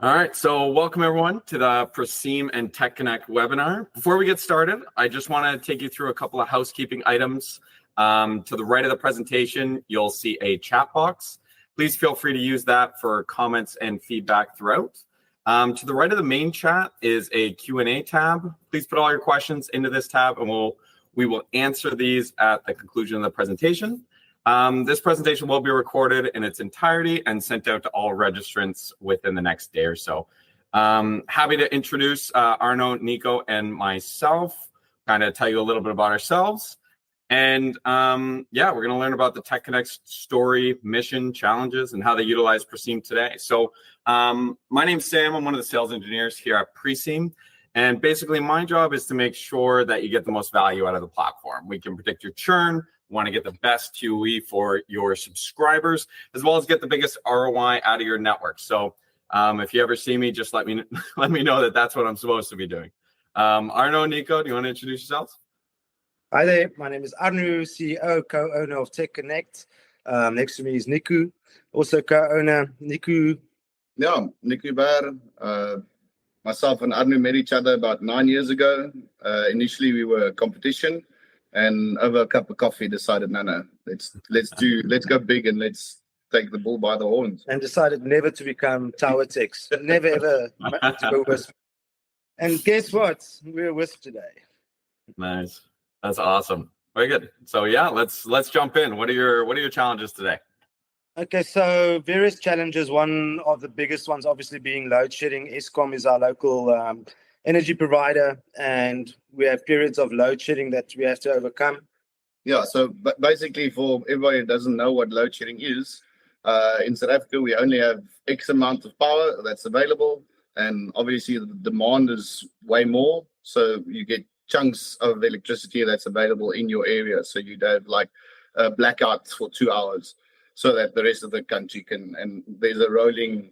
All right, so welcome everyone to the Preseem and techCONNECT webinar. Before we get started, I just want to take you through a couple of housekeeping items. To the right of the presentation, you'll see a chat box. Please feel free to use that for comments and feedback throughout. To the right of the main chat is a Q&A tab. Please put all your questions into this tab and we will answer these at the conclusion of the presentation. This presentation will be recorded in its entirety and sent out to all registrants within the next day or so. Happy to introduce Arno, Nico, and myself, kind of tell you a little bit about ourselves. And yeah, we're going to learn about the techCONNECT story, mission, challenges, and how they utilize Preseem today. So my name's Sam. I'm one of the sales engineers here at Preseem. And basically, my job is to make sure that you get the most value out of the platform. We can predict your churn, want to get the best QE for your subscribers, as well as get the biggest ROI out of your network. So if you ever see me, just let me know that that's what I'm supposed to be doing. Arno, Nico, do you want to introduce yourselves? Hi there, my name is Arno, CEO, co-owner of techCONNECT. Next to me is Nico, also co-owner. Nico. Yeah, Nico Joubert. Myself and Arno met each other about 9 years ago. Initially, we were a competition, and over a cup of coffee, decided, no, let's go big and let's take the bull by the horns. And decided never to become tower techs, never ever to go WISP. And guess what? We're WISP today. Nice, that's awesome. Very good. So yeah, let's jump in. What are your challenges today? Okay, so various challenges. One of the biggest ones, obviously, being load shedding. Eskom is our local energy provider, and we have periods of load shedding that we have to overcome. Yeah, so basically, for everybody who doesn't know what load shedding is, in South Africa, we only have X amount of power that's available, and obviously the demand is way more, so you get chunks of electricity that's available in your area. So you'd have like blackouts for 2 hours, so that the rest of the country can, and there's a rolling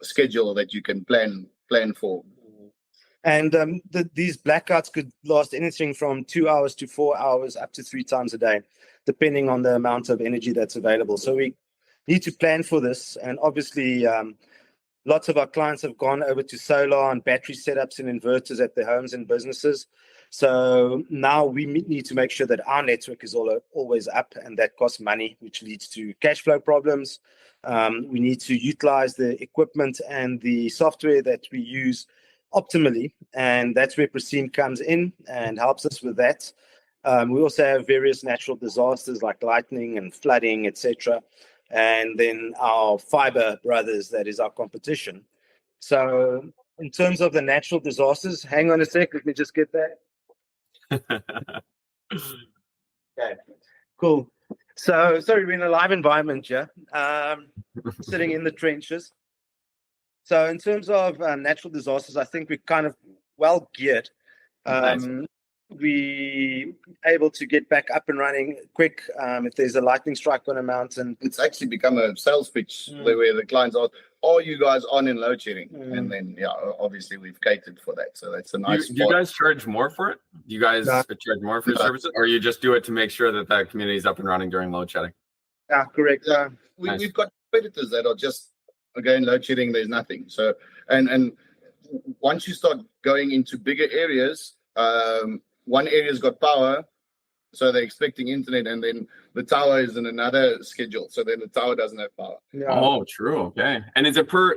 schedule that you can plan for. And these blackouts could last anything from 2 hours to 4 hours, up to 3 times a day, depending on the amount of energy that's available. So we need to plan for this. And obviously, lots of our clients have gone over to solar and battery setups and inverters at their homes and businesses. So now we need to make sure that our network is always up, and that costs money, which leads to cash flow problems. We need to utilize the equipment and the software that we use optimally, and that's where Preseem comes in and helps us with that. We also have various natural disasters like lightning and flooding, etc. And then our fiber brothers, that is our competition. So in terms of the natural disasters, hang on a sec, let me just get that. Okay, cool. So sorry, we're in a live environment, yeah, sitting in the trenches. So in terms of natural disasters, I think we're kind of well geared. Nice. We able to get back up and running quick if there's a lightning strike on a mountain. It's actually become a sales pitch where the clients are you guys on in load shedding? And then, yeah, obviously we've catered for that. So that's a nice. Do you guys charge more for it? Do you guys charge more for your services, or you just do it to make sure that the community is up and running during load shedding? Yeah, correct. Nice. We've got competitors that are just, again, load shedding, there's nothing. So, and once you start going into bigger areas, one area's got power, so they're expecting internet, and then the tower is in another schedule, so then the tower doesn't have power. Yeah. Oh, true. Okay. And is it per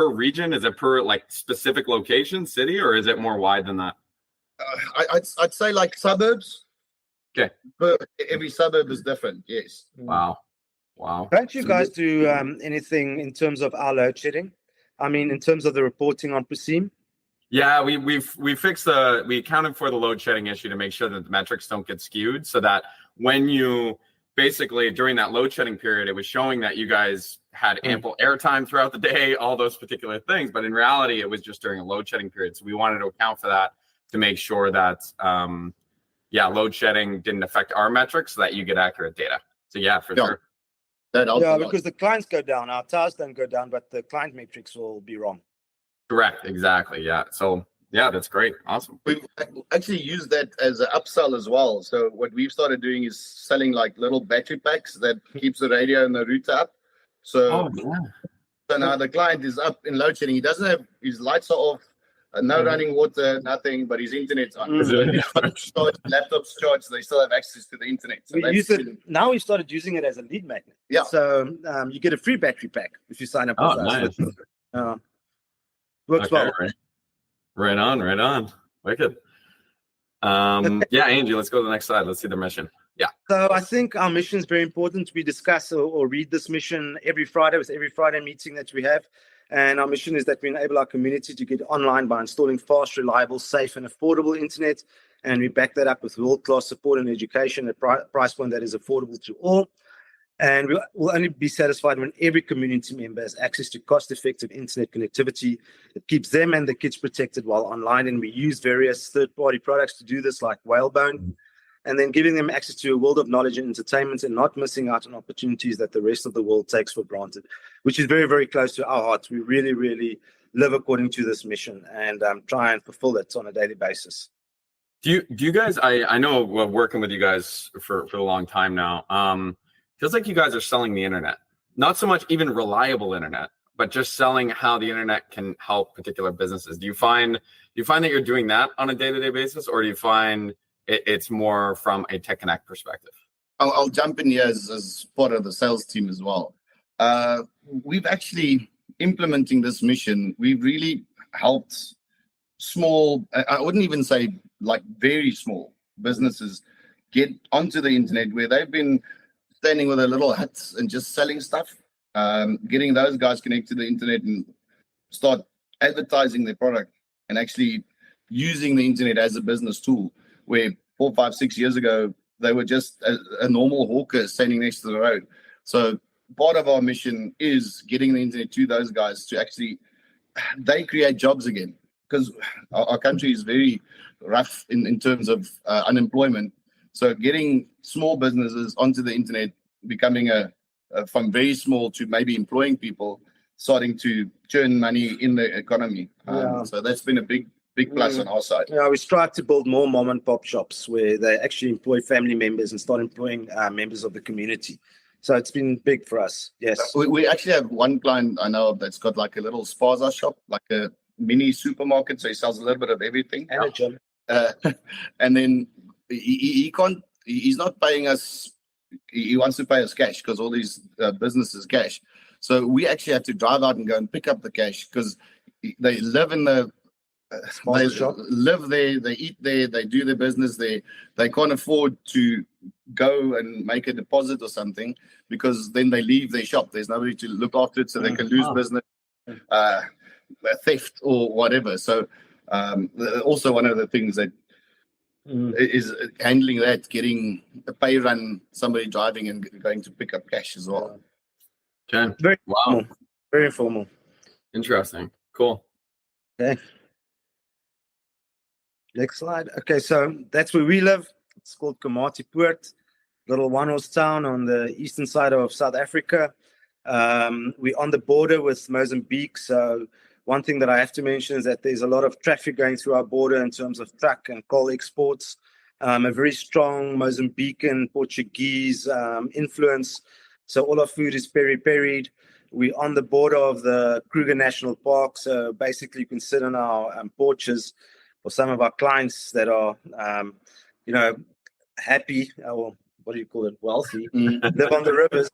region? Is it per like specific location, city, or is it more wide than that? I'd say like suburbs. Okay. But every suburb is different. Yes. Wow. Don't you guys do anything in terms of our load shedding? I mean, in terms of the reporting on Preseem? Yeah, we fixed we accounted for the load shedding issue to make sure that the metrics don't get skewed, so that when you basically during that load shedding period, it was showing that you guys had ample airtime throughout the day, all those particular things. But in reality, it was just during a load shedding period. So we wanted to account for that to make sure that load shedding didn't affect our metrics, so that you get accurate data. So yeah, for sure. Yeah, because the clients go down, our towers don't go down, but the client metrics will be wrong. Correct. Exactly. Yeah. So yeah, that's great. Awesome. We've actually used that as an upsell as well. So what we've started doing is selling like little battery packs that keeps the radio and the router up. So So now the client is up in load shedding. He doesn't have his lights are off, no running water, nothing, but his internet's on. So his phone's charged, laptop's charged. They still have access to the internet. So We use it now. We started using it as a lead magnet. Yeah. So you get a free battery pack if you sign up with us. Nice. Works well. Right on. Wicked. Yeah, Angie, let's go to the next slide. Let's see the mission. Yeah. So I think our mission is very important. We discuss or read this mission every Friday with every Friday meeting that we have. And our mission is that we enable our community to get online by installing fast, reliable, safe, and affordable internet. And we back that up with world-class support and education at a price point that is affordable to all. And we'll only be satisfied when every community member has access to cost-effective internet connectivity that keeps them and the kids protected while online. And we use various third-party products to do this, like Whalebone, and then giving them access to a world of knowledge and entertainment and not missing out on opportunities that the rest of the world takes for granted, which is very, very close to our hearts. We really, really live according to this mission and try and fulfill it on a daily basis. Do you guys, I know working with you guys for a long time now, feels like you guys are selling the internet, not so much even reliable internet, but just selling how the internet can help particular businesses. Do you find that you're doing that on a day-to-day basis, or do you find it's more from a techCONNECT perspective? I'll jump in here as part of the sales team as well. We've actually implementing this mission. We've really helped small, I wouldn't even say like very small businesses get onto the internet where they've been standing with their little huts and just selling stuff. Getting those guys connected to the internet and start advertising their product and actually using the internet as a business tool, where 4, 5, 6 years ago, they were just a normal hawker standing next to the road. So part of our mission is getting the internet to those guys to actually, they create jobs again, because our country is very rough in terms of unemployment. So getting small businesses onto the internet, becoming from very small to maybe employing people, starting to churn money in the economy. So that's been a big plus on our side. Yeah, we strive to build more mom and pop shops where they actually employ family members and start employing members of the community. So it's been big for us. Yes. We actually have one client I know of that's got like a little spaza shop, like a mini supermarket. So he sells a little bit of everything. And a gym. And then he's not paying us. He wants to pay us cash because all these businesses cash. So we actually have to drive out and go and pick up the cash because they live in the shop. Live there, they eat there, they do their business there. They can't afford to go and make a deposit or something because then they leave their shop. There's nobody to look after it, so they can lose business, theft or whatever. So also one of the things that is handling that, getting a pay run, somebody driving and going to pick up cash as well. Okay. Very formal. Very formal. Interesting. Cool. Okay. Next slide. Okay, so that's where we live. It's called Komatipoort, little one-horse town on the eastern side of South Africa. We're on the border with Mozambique. So one thing that I have to mention is that there's a lot of traffic going through our border in terms of truck and coal exports. A very strong Mozambican, Portuguese influence. So all our food is peri-peried. We're on the border of the Kruger National Park. So basically you can sit on our porches for some of our clients that are, happy, or what do you call it, wealthy, live on the rivers,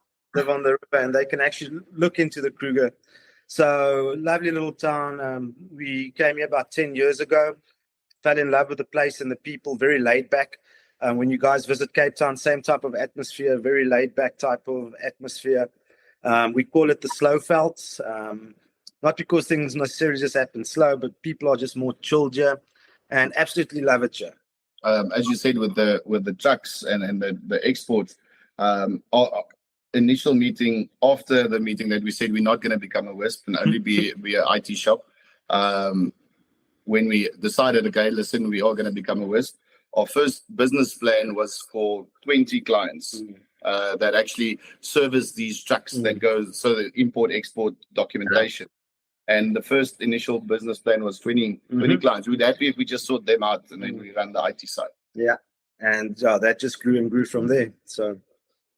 and they can actually look into the Kruger. So lovely little town. We came here about 10 years ago, fell in love with the place and the people, very laid back. When you guys visit Cape Town, same type of atmosphere, very laid back type of atmosphere. We call it the slow felts, not because things necessarily just happen slow, but people are just more chilled here and absolutely love it here. As you said, with the trucks and the exports, our initial meeting, after the meeting that we said we're not going to become a WISP and only be an IT shop, when we decided, okay, listen, we are going to become a WISP, our first business plan was for 20 clients that actually service these trucks that goes, so the import-export documentation. And the first initial business plan was 20 clients. We'd happy if we just sort them out and then we run the IT side. Yeah. And that just grew and grew from there. So,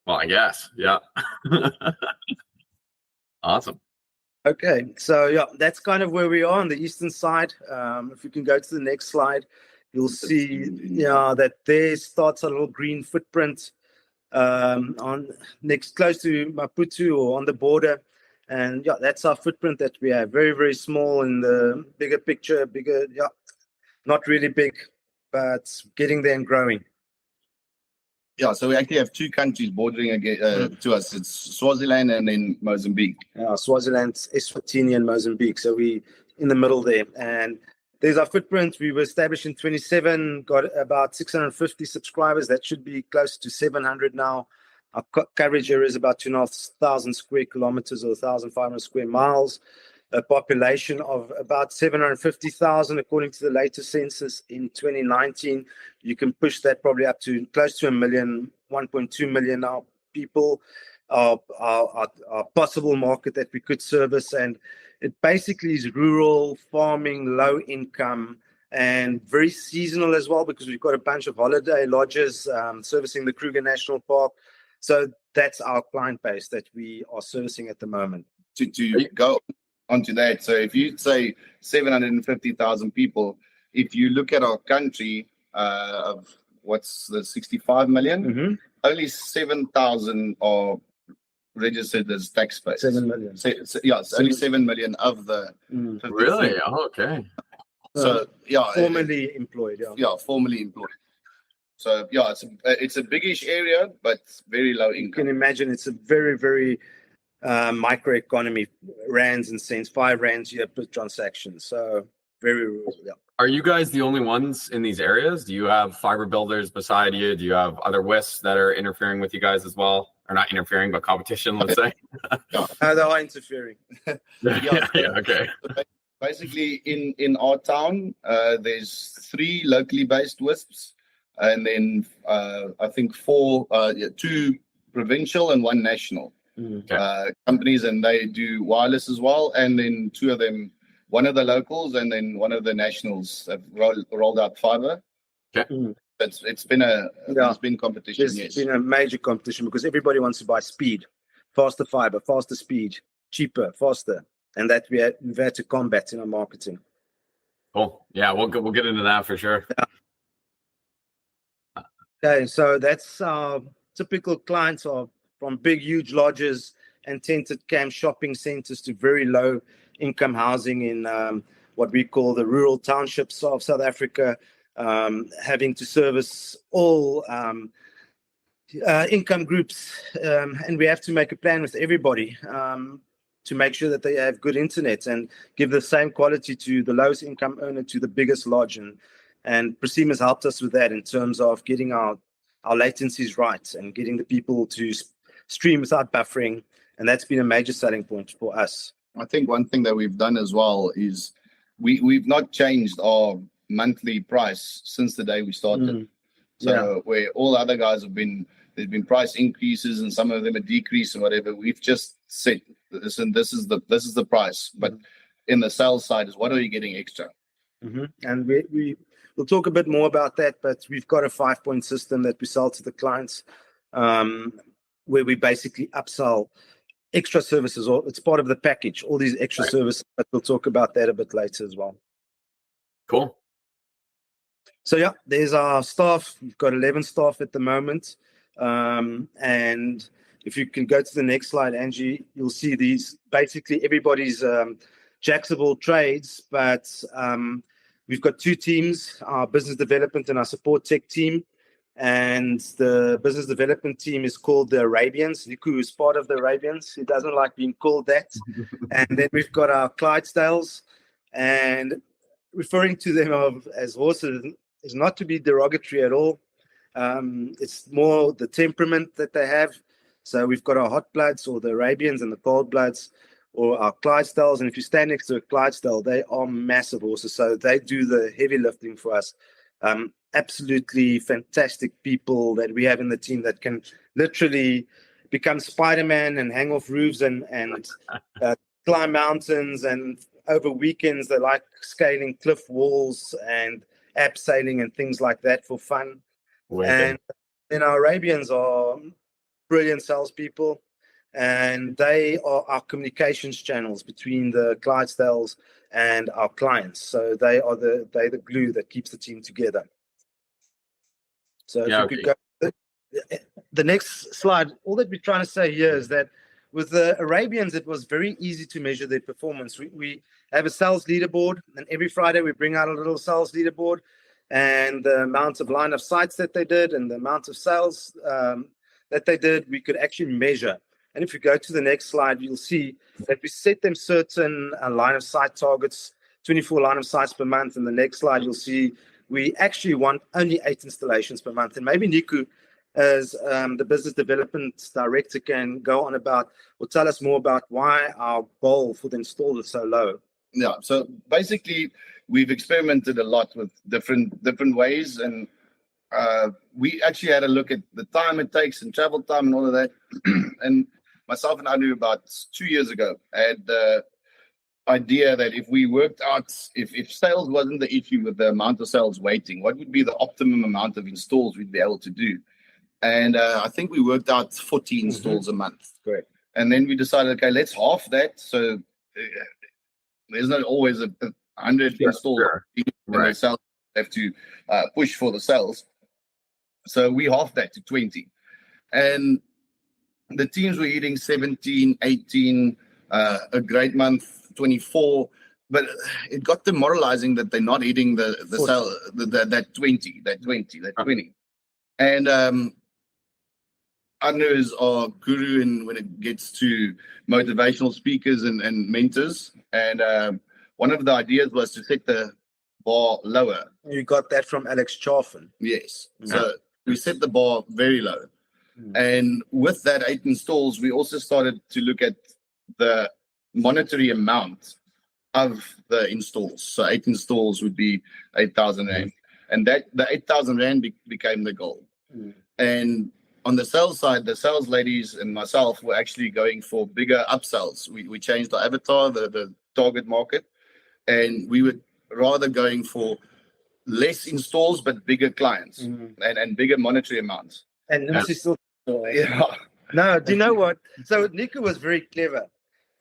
well, I guess. Yeah. Awesome. Okay, so yeah, that's kind of where we are on the eastern side. If you can go to the next slide, you'll see that there starts a little green footprint on next close to Maputo or on the border. And yeah, that's our footprint that we have. Very, very small in the bigger picture, not really big, but getting there and growing. Yeah, so we actually have two countries bordering to us. It's Swaziland and then Mozambique. Swaziland, Eswatini, and Mozambique. So we in the middle there. And there's our footprint. We were established in 27, got about 650 subscribers. That should be close to 700 now. Our coverage area is about 2,500 square kilometers or 1,500 square miles. A population of about 750,000 according to the latest census in 2019. You can push that probably up to close to 1 million, 1.2 million now people, our possible market that we could service. And it basically is rural farming, low income, and very seasonal as well, because we've got a bunch of holiday lodges servicing the Kruger National Park. So that's our client base that we are servicing at the moment. To go onto that, so if you say 750,000 people, if you look at our country of what's the 65 million, only 7,000 are registered as taxpayers. 7 million. Only 7 million of the. Really? Oh, okay. So formally employed. Yeah, formally employed. So yeah, it's a biggish area, but very low income. You can imagine it's a very, very microeconomy, rands and cents, 5 rands here per transaction. So very rural. Yeah. Are you guys the only ones in these areas? Do you have fiber builders beside you? Do you have other WISPs that are interfering with you guys as well? Or not interfering, but competition, let's say? They are interfering. Okay. Basically, in our town, there's 3 locally based WISPs, and then I think 2 provincial and 1 national companies, and they do wireless as well. And then 2 of them, one of the locals and then one of the nationals, have rolled out fiber. Okay. It's been competition. It's been a major competition because everybody wants to buy speed, faster fiber, faster speed, cheaper, faster, and that we've had to combat in our marketing. Cool. Yeah, we'll get into that for sure. Yeah. Okay, so that's our typical clients are from big, huge lodges and tented camp shopping centers to very low income housing in what we call the rural townships of South Africa, having to service all income groups. And we have to make a plan with everybody to make sure that they have good internet and give the same quality to the lowest income earner to the biggest lodge. And Preseem has helped us with that in terms of getting our latencies right and getting the people to stream without buffering. And that's been a major selling point for us. I think one thing that we've done as well is we've not changed our monthly price since the day we started. So where all other guys there's been price increases and some of them a decrease and whatever. We've just said this is the price. But in the sales side is what are you getting extra? And we'll talk a bit more about that. But we've got a 5-point system that we sell to the clients, where we basically upsell extra services, or it's part of the package, all these extra services, but we'll talk about that a bit later as well. Cool. So yeah, there's our staff. We've got 11 staff at the moment. And if you can go to the next slide, Angie, you'll see these, basically everybody's jacks of all trades, but we've got 2 teams, our business development and our support tech team. And the business development team is called the Arabians. Nico is part of the Arabians. He doesn't like being called that. And then we've got our Clydesdales. And referring to them as horses is not to be derogatory at all. It's more the temperament that they have. So we've got our hot bloods, or the Arabians, and the cold bloods, or our Clydesdales. And if you stand next to a Clydesdale, they are massive horses. So they do the heavy lifting for us. Absolutely fantastic people that we have in the team that can literally become Spider-Man and hang off roofs and climb mountains, and over weekends they like scaling cliff walls and abseiling and things like that for fun. And then our Arabians are brilliant salespeople. and they are our communications channels between the Clydesdales and our clients. So they're the glue that keeps the team together. So if you could go the next slide, all that we're trying to say here is that with the Arabians, it was very easy to measure their performance. We have a sales leaderboard, and every Friday we bring out a little sales leaderboard, and the amount of line of sights that they did and the amount of sales that they did, we could actually measure. And if you go to the next slide, you'll see that we set them certain line of sight targets, 24 line of sights per month. And the next slide, you'll see we actually want only 8 installations per month. And maybe Nico, as the business development director, can go on about or tell us more about why our goal for the install is so low. Yeah, so basically we've experimented a lot with different ways, and we actually had a look at the time it takes and travel time and all of that. And myself and I knew about 2 years ago, I had the idea that if we worked out, if sales wasn't the issue with the amount of sales waiting, what would be the optimum amount of installs we'd be able to do? And I think we worked out 40 installs a month. Correct. And then we decided, okay, let's half that. So there's not always a 100 installs. Right. Sales have to push for the sales. So we halved that to 20. And the teams were hitting 17, 18, a great month, 24. But it got demoralizing that they're not hitting the sale, that 20. And Arno is our guru when it gets to motivational speakers and mentors. And one of the ideas was to set the bar lower. You got that from Alex Chaffin. Yes. Mm-hmm. So we set the bar very low. Mm-hmm. And with that 8 installs, we also started to look at the monetary amount of the installs. So 8 installs would be 8,000 Rand. And that the 8,000 Rand became the goal. Mm-hmm. And on the sales side, the sales ladies and myself were actually going for bigger upsells. We changed our avatar, the target market, and we were rather going for less installs but bigger clients and bigger monetary amounts. And still, no, do you know what? So Nico was very clever.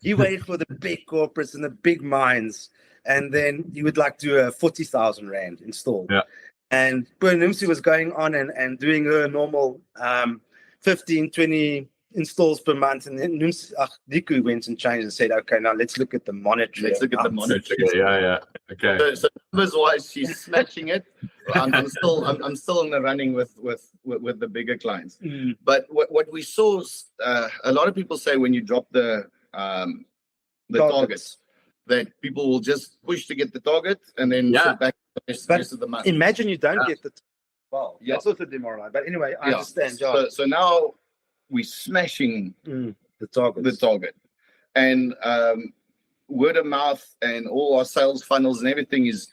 He waited for the big corporates and the big mines, and then he would like do a 40,000 Rand install. Yeah. And Nimsi was going on and doing her normal 15, 20 installs per month. And then Nico went and changed and said, okay, now let's look at the monetary. Let's look at the monetary. Yeah. Okay. So numbers-wise, she's snatching it. I'm still in the running with the bigger clients. Mm. But what we saw, a lot of people say when you drop the targets, that people will just push to get the target and then sit back the rest of the month. Imagine you don't get the well, that's also demoralizing. But anyway, I understand. So now we're smashing the target. And word of mouth and all our sales funnels and everything is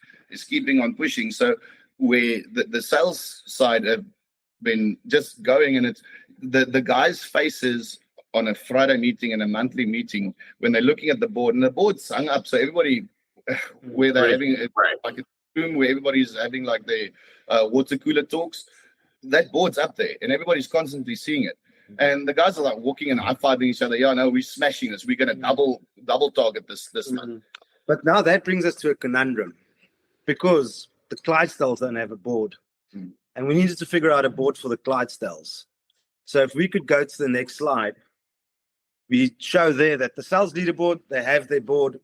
keeping on pushing. So where the sales side have been just going, and it's the guys' faces on a Friday meeting and a monthly meeting when they're looking at the board, and the board's hung up, so everybody where they're having like a room where everybody's having like their water cooler talks, that board's up there and everybody's constantly seeing it. And the guys are like walking and high-fiving each other. Yeah, no, we're smashing this. We're going to double target this month. But now that brings us to a conundrum, because the Clydesdales don't have a board. And we needed to figure out a board for the Clydesdales. So if we could go to the next slide, we show there that the sales leaderboard, they have their board.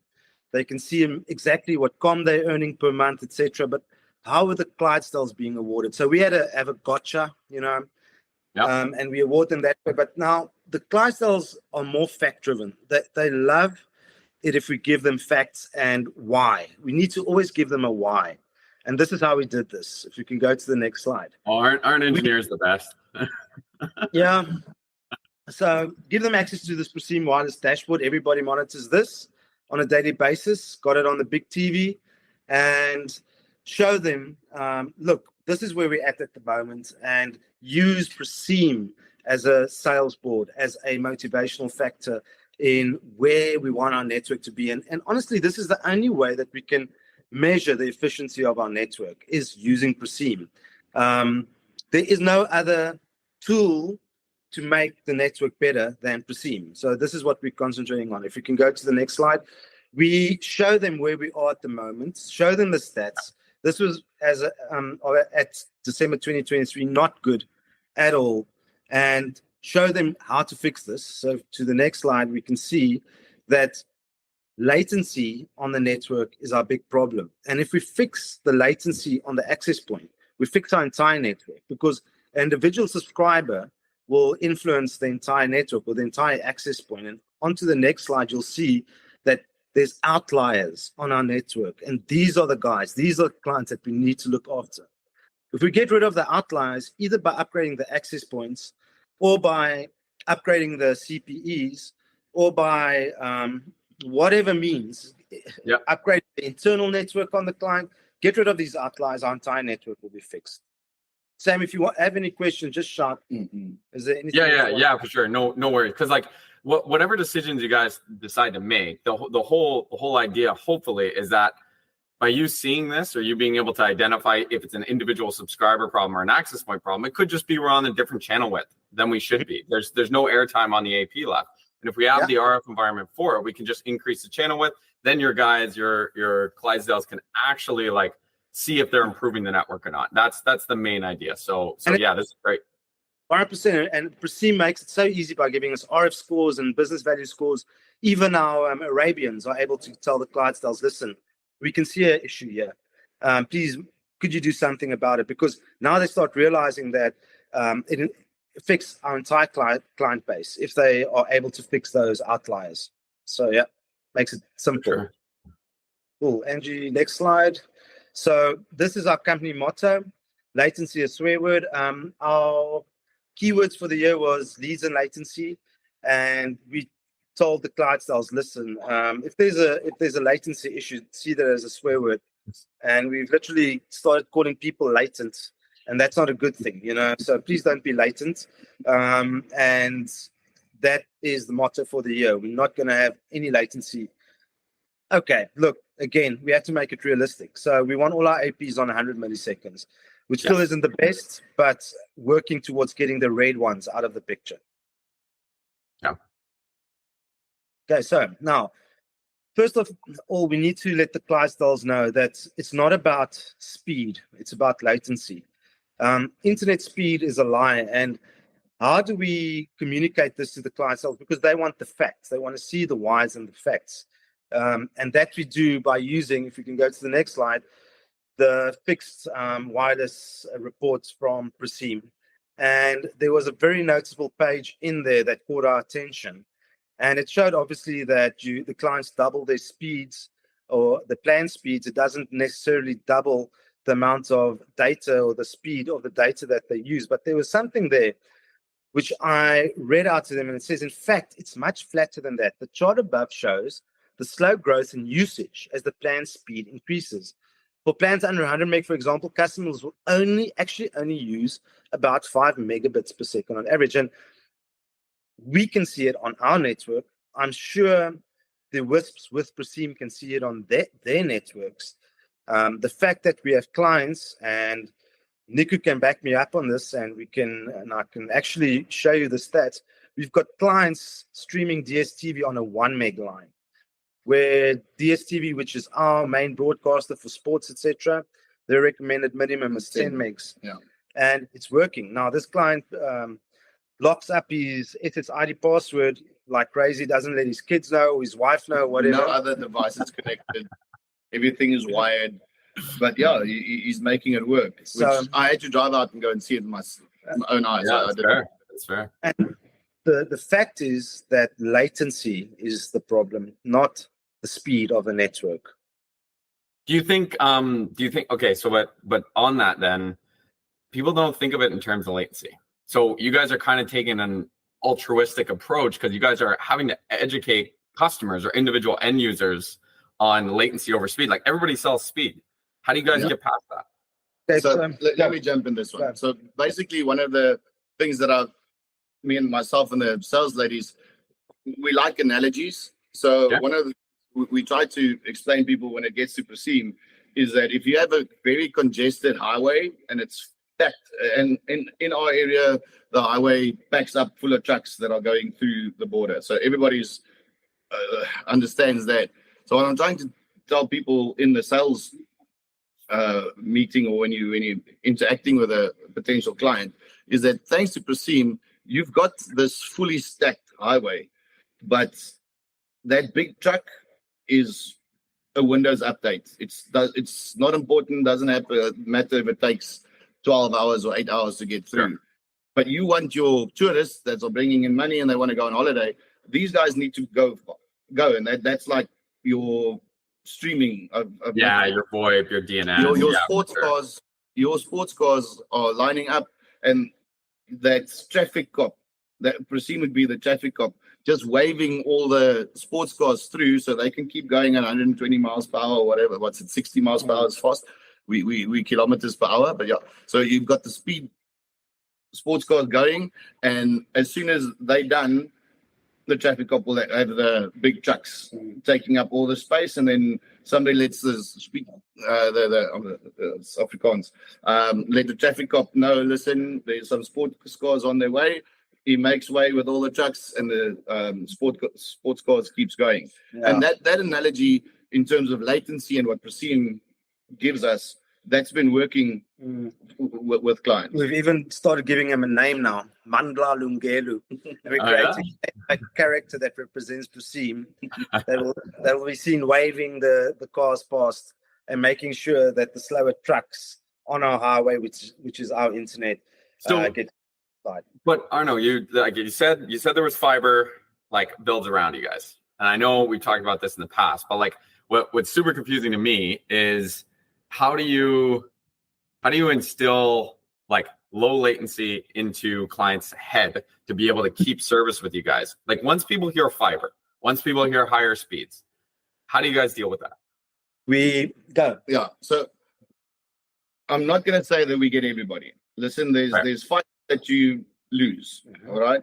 They can see exactly what com they're earning per month, etc. But how are the Clydesdales being awarded? So we had to have a gotcha, and we award them that way. But now the Clydesdales are more fact-driven. They love it if we give them facts and why. We need to always give them a why. And this is how we did this. If you can go to the next slide. Aren't engineers the best? Yeah. So give them access to this Preseem wireless dashboard. Everybody monitors this on a daily basis. Got it on the big TV, and show them, look, this is where we're at the moment, and use Preseem as a sales board, as a motivational factor in where we want our network to be. And honestly, this is the only way that we can measure the efficiency of our network, is using Preseem. There is no other tool to make the network better than Preseem. So this is what we're concentrating on. If you can go to the next slide, we show them where we are at the moment, show them the stats. This was at December 2023, not good at all, and show them how to fix this. So to the next slide, we can see that latency on the network is our big problem. And if we fix the latency on the access point, we fix our entire network, because an individual subscriber will influence the entire network or the entire access point. And onto the next slide, you'll see that there's outliers on our network. And these are the guys, these are the clients that we need to look after. If we get rid of the outliers, either by upgrading the access points or by upgrading the CPEs or by whatever means, upgrade the internal network on the client, get rid of these outliers, our entire network will be fixed. Sam, if you have any questions, just shout. Is there anything? Yeah, for sure. No worries. Because like whatever decisions you guys decide to make, the whole idea, hopefully, is that by you seeing this or you being able to identify if it's an individual subscriber problem or an access point problem, it could just be we're on a different channel width than we should be. There's no airtime on the AP left. And if we have the RF environment for it, we can just increase the channel width. Then your guys, your Clydesdales can actually like see if they're improving the network or not. That's the main idea. So yeah, this is great. 100%. And Preseem makes it so easy by giving us RF scores and business value scores. Even our Arabians are able to tell the Clydesdales, listen, we can see an issue here. Please, could you do something about it? Because now they start realizing that it affects our entire client base if they are able to fix those outliers. So yeah, makes it simple. Sure. Cool. Angie, next slide. So this is our company motto: latency, a swear word. Our keywords for the year was leads and latency, and we told the Clydesdales, listen, if there's a latency issue, see that as a swear word. And we've literally started calling people latent, and that's not a good thing, so please don't be latent. And that is the motto for the year. We're not going to have any latency. Okay, look, again, we have to make it realistic. So we want all our APs on 100 milliseconds, which still isn't the best, but working towards getting the red ones out of the picture. Yeah. Okay, so now, first of all, we need to let the Clydesdales know that it's not about speed, it's about latency. Internet speed is a lie, and how do we communicate this to the Clydesdales? Because they want the facts, they want to see the whys and the facts. And that we do by using, if you can go to the next slide, the fixed wireless reports from Preseem. And there was a very noticeable page in there that caught our attention. And it showed obviously that the clients double their speeds or the planned speeds. It doesn't necessarily double the amount of data or the speed of the data that they use. But there was something there which I read out to them, and it says, in fact, it's much flatter than that. The chart above shows the slow growth in usage as the planned speed increases. For plans under 100 meg, for example, customers will only use about 5 megabits per second on average. And we can see it on our network. I'm sure the WISPs with Preseem can see it on their networks. The fact that we have clients, and Nico can back me up on this, and I can actually show you the stats. We've got clients streaming DSTV on a 1 meg line, where DSTV, which is our main broadcaster for sports, etc., their recommended minimum is 10 megs. Yeah. And it's working. Now, this client locks up his SSID password like crazy, doesn't let his kids know, or his wife know, whatever. No other devices connected. Everything is wired. But yeah, he's making it work. So I had to drive out and go and see it with my own eyes. Yeah, that's fair. And the fact is that latency is the problem, not the speed of the network. Do you think okay, so but on that then, people don't think of it in terms of latency. So you guys are kind of taking an altruistic approach because you guys are having to educate customers or individual end users on latency over speed. Like everybody sells speed. How do you guys get past that? Okay, so let me jump in this one. Yeah. So basically, one of the things that me and myself and the sales ladies, we like analogies. So one of the we try to explain people when it gets to Preseem is that if you have a very congested highway and it's packed. And in our area, the highway backs up full of trucks that are going through the border. So everybody's understands that. So what I'm trying to tell people in the sales meeting, or when you interacting with a potential client, is that thanks to Preseem, you've got this fully stacked highway, but that big truck is a Windows update. It's not important. Doesn't matter if it takes 12 hours or 8 hours to get through. Sure. But you want your tourists that are bringing in money and they want to go on holiday. These guys need to go, and that's like your streaming of your VoIP, your DNS, your sports cars are lining up, and that's traffic cop. That Preseem would be the traffic cop, just waving all the sports cars through so they can keep going at 120 miles per hour or whatever. What's it, 60 miles per hour is fast. We kilometers per hour, but yeah. So you've got the speed sports cars going, and as soon as they're done, the traffic cop will have the big trucks taking up all the space, and then somebody lets the Afrikaans let the traffic cop know, listen, there's some sports cars on their way. He makes way with all the trucks, and the sports cars keeps going. Yeah. And that analogy in terms of latency and what Preseem gives us, that's been working with clients. We've even started giving him a name now, Mandla Lungelu. We're creating a character that represents Preseem that will be seen waving the cars past and making sure that the slower trucks on our highway, which is our internet, get side. But Arno, you said there was fiber builds around you guys, and I know we talked about this in the past, but what's super confusing to me is how do you instill low latency into clients' head to be able to keep service with you guys? Once people hear fiber, once people hear higher speeds, how do you guys deal with that? We go. Yeah. So I'm not going to say that we get everybody. Listen, there's fiber that you lose. All right.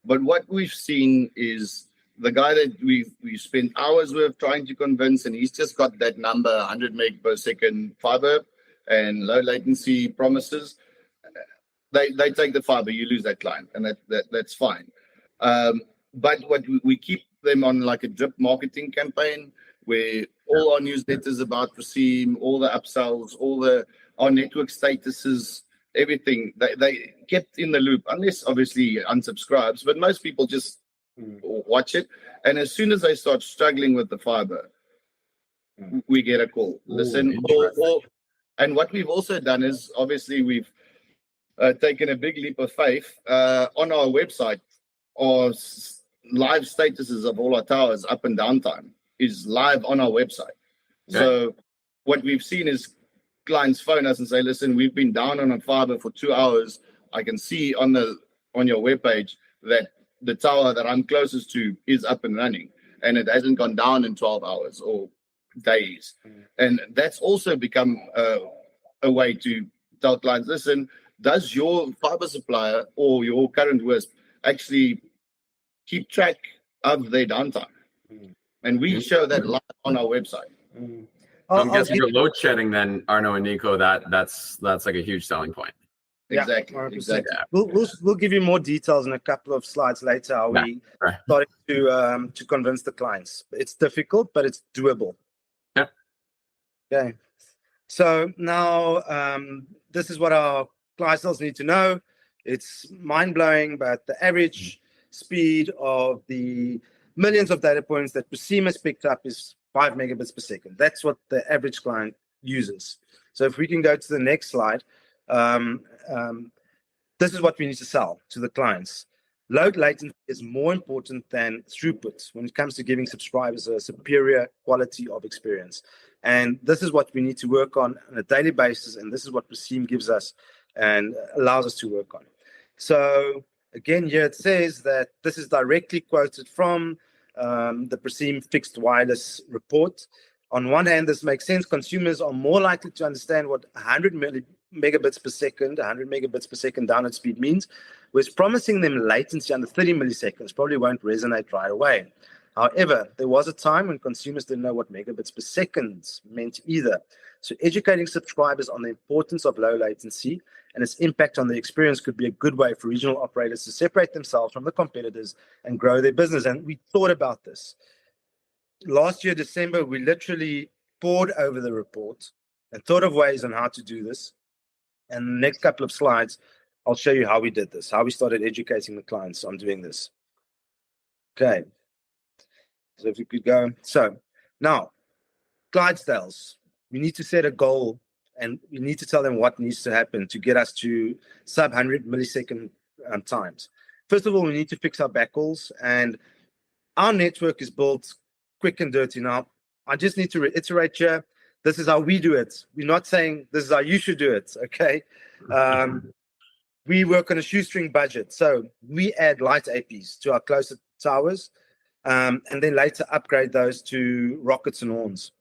But what we've seen is the guy that we spent hours with trying to convince, and he's just got that number, 100 meg per second fiber and low latency promises. They take the fiber, you lose that client, and that's fine. But what we keep them on a drip marketing campaign where all our newsletters about Preseem, all the upsells, our network statuses, everything, they kept in the loop, unless obviously unsubscribes, but most people just watch it. And as soon as they start struggling with the fiber, we get a call. Listen, and what we've also done is obviously we've taken a big leap of faith on our website. Our live statuses of all our towers up and downtime is live on our website. Okay. So what we've seen is clients phone us and say, listen, we've been down on a fiber for 2 hours. I can see on your webpage that the tower that I'm closest to is up and running, and it hasn't gone down in 12 hours or days. And that's also become a way to tell clients, listen, does your fiber supplier or your current WISP actually keep track of their downtime? And we show that live on our website. I'm guessing for load shedding, then Arno and Nico, that's a huge selling point. Exactly. Yeah, exactly. We'll give you more details in a couple of slides later how we started to convince the clients. It's difficult, but it's doable. Yeah. Okay. So now this is what our clientele need to know. It's mind-blowing, but the average speed of the millions of data points that Preseem has picked up is 5 megabits per second. That's what the average client uses. So if we can go to the next slide, this is what we need to sell to the clients. Low latency is more important than throughput when it comes to giving subscribers a superior quality of experience. And this is what we need to work on a daily basis. And this is what Preseem gives us and allows us to work on. So again, here it says that this is directly quoted from the Preseem fixed wireless report. On one hand, this makes sense. Consumers are more likely to understand what 100 megabits per second download speed means, whereas promising them latency under 30 milliseconds probably won't resonate right away. However, there was a time when consumers didn't know what megabits per second meant either. So educating subscribers on the importance of low latency and its impact on the experience could be a good way for regional operators to separate themselves from the competitors and grow their business. And we thought about this. Last year, December, we literally pored over the report and thought of ways on how to do this. And the next couple of slides, I'll show you how we did this, how we started educating the clients on doing this. Okay. So if we could go. So now, Clydesdales, we need to set a goal and we need to tell them what needs to happen to get us to sub 100 millisecond times. First of all, we need to fix our backhauls, and our network is built quick and dirty. Now, I just need to reiterate here, this is how we do it. We're not saying this is how you should do it, okay? We work on a shoestring budget. So we add light APs to our closer towers, and then later upgrade those to rockets and horns.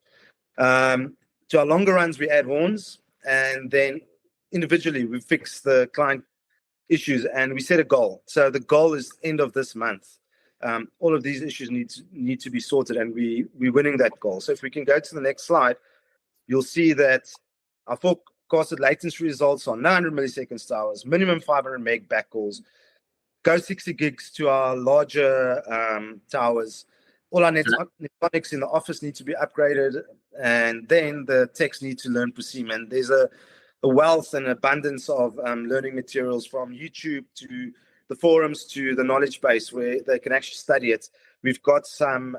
To our longer runs, we add horns, and then individually we fix the client issues and we set a goal. So the goal is end of this month. All of these issues need to be sorted, and we're winning that goal. So if we can go to the next slide, you'll see that our forecasted latency results are 900 milliseconds towers, minimum 500 meg backhauls, go 60 gigs to our larger towers. All our networks in the office need to be upgraded, and then the techs need to learn Preseem. And there's a wealth and abundance of learning materials, from YouTube to the forums to the knowledge base, where they can actually study it. We've got some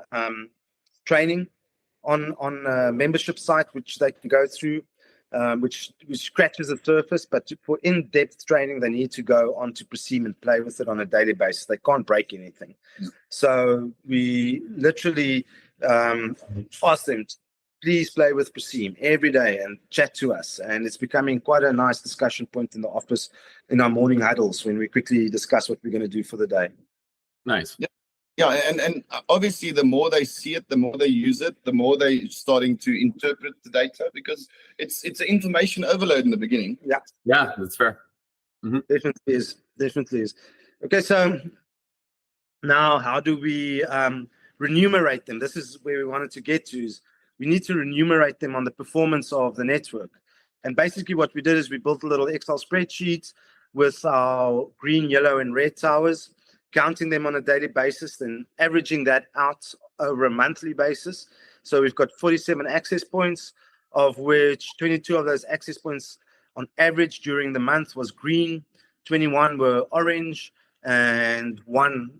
training on a membership site which they can go through, which scratches the surface, but for in-depth training, they need to go onto Preseem and play with it on a daily basis. They can't break anything. So we literally ask them, please play with Preseem every day and chat to us. And it's becoming quite a nice discussion point in the office in our morning huddles when we quickly discuss what we're going to do for the day. Nice. Yeah, and obviously the more they see it, the more they use it, the more they're starting to interpret the data, because it's an information overload in the beginning. Yeah, that's fair. Mm-hmm. Definitely is. Okay, so now how do we remunerate them? This is where we wanted to get to, is we need to remunerate them on the performance of the network. And basically what we did is we built a little Excel spreadsheet with our green, yellow, and red towers, counting them on a daily basis, then averaging that out over a monthly basis. So we've got 47 access points, of which 22 of those access points on average during the month was green, 21 were orange, and one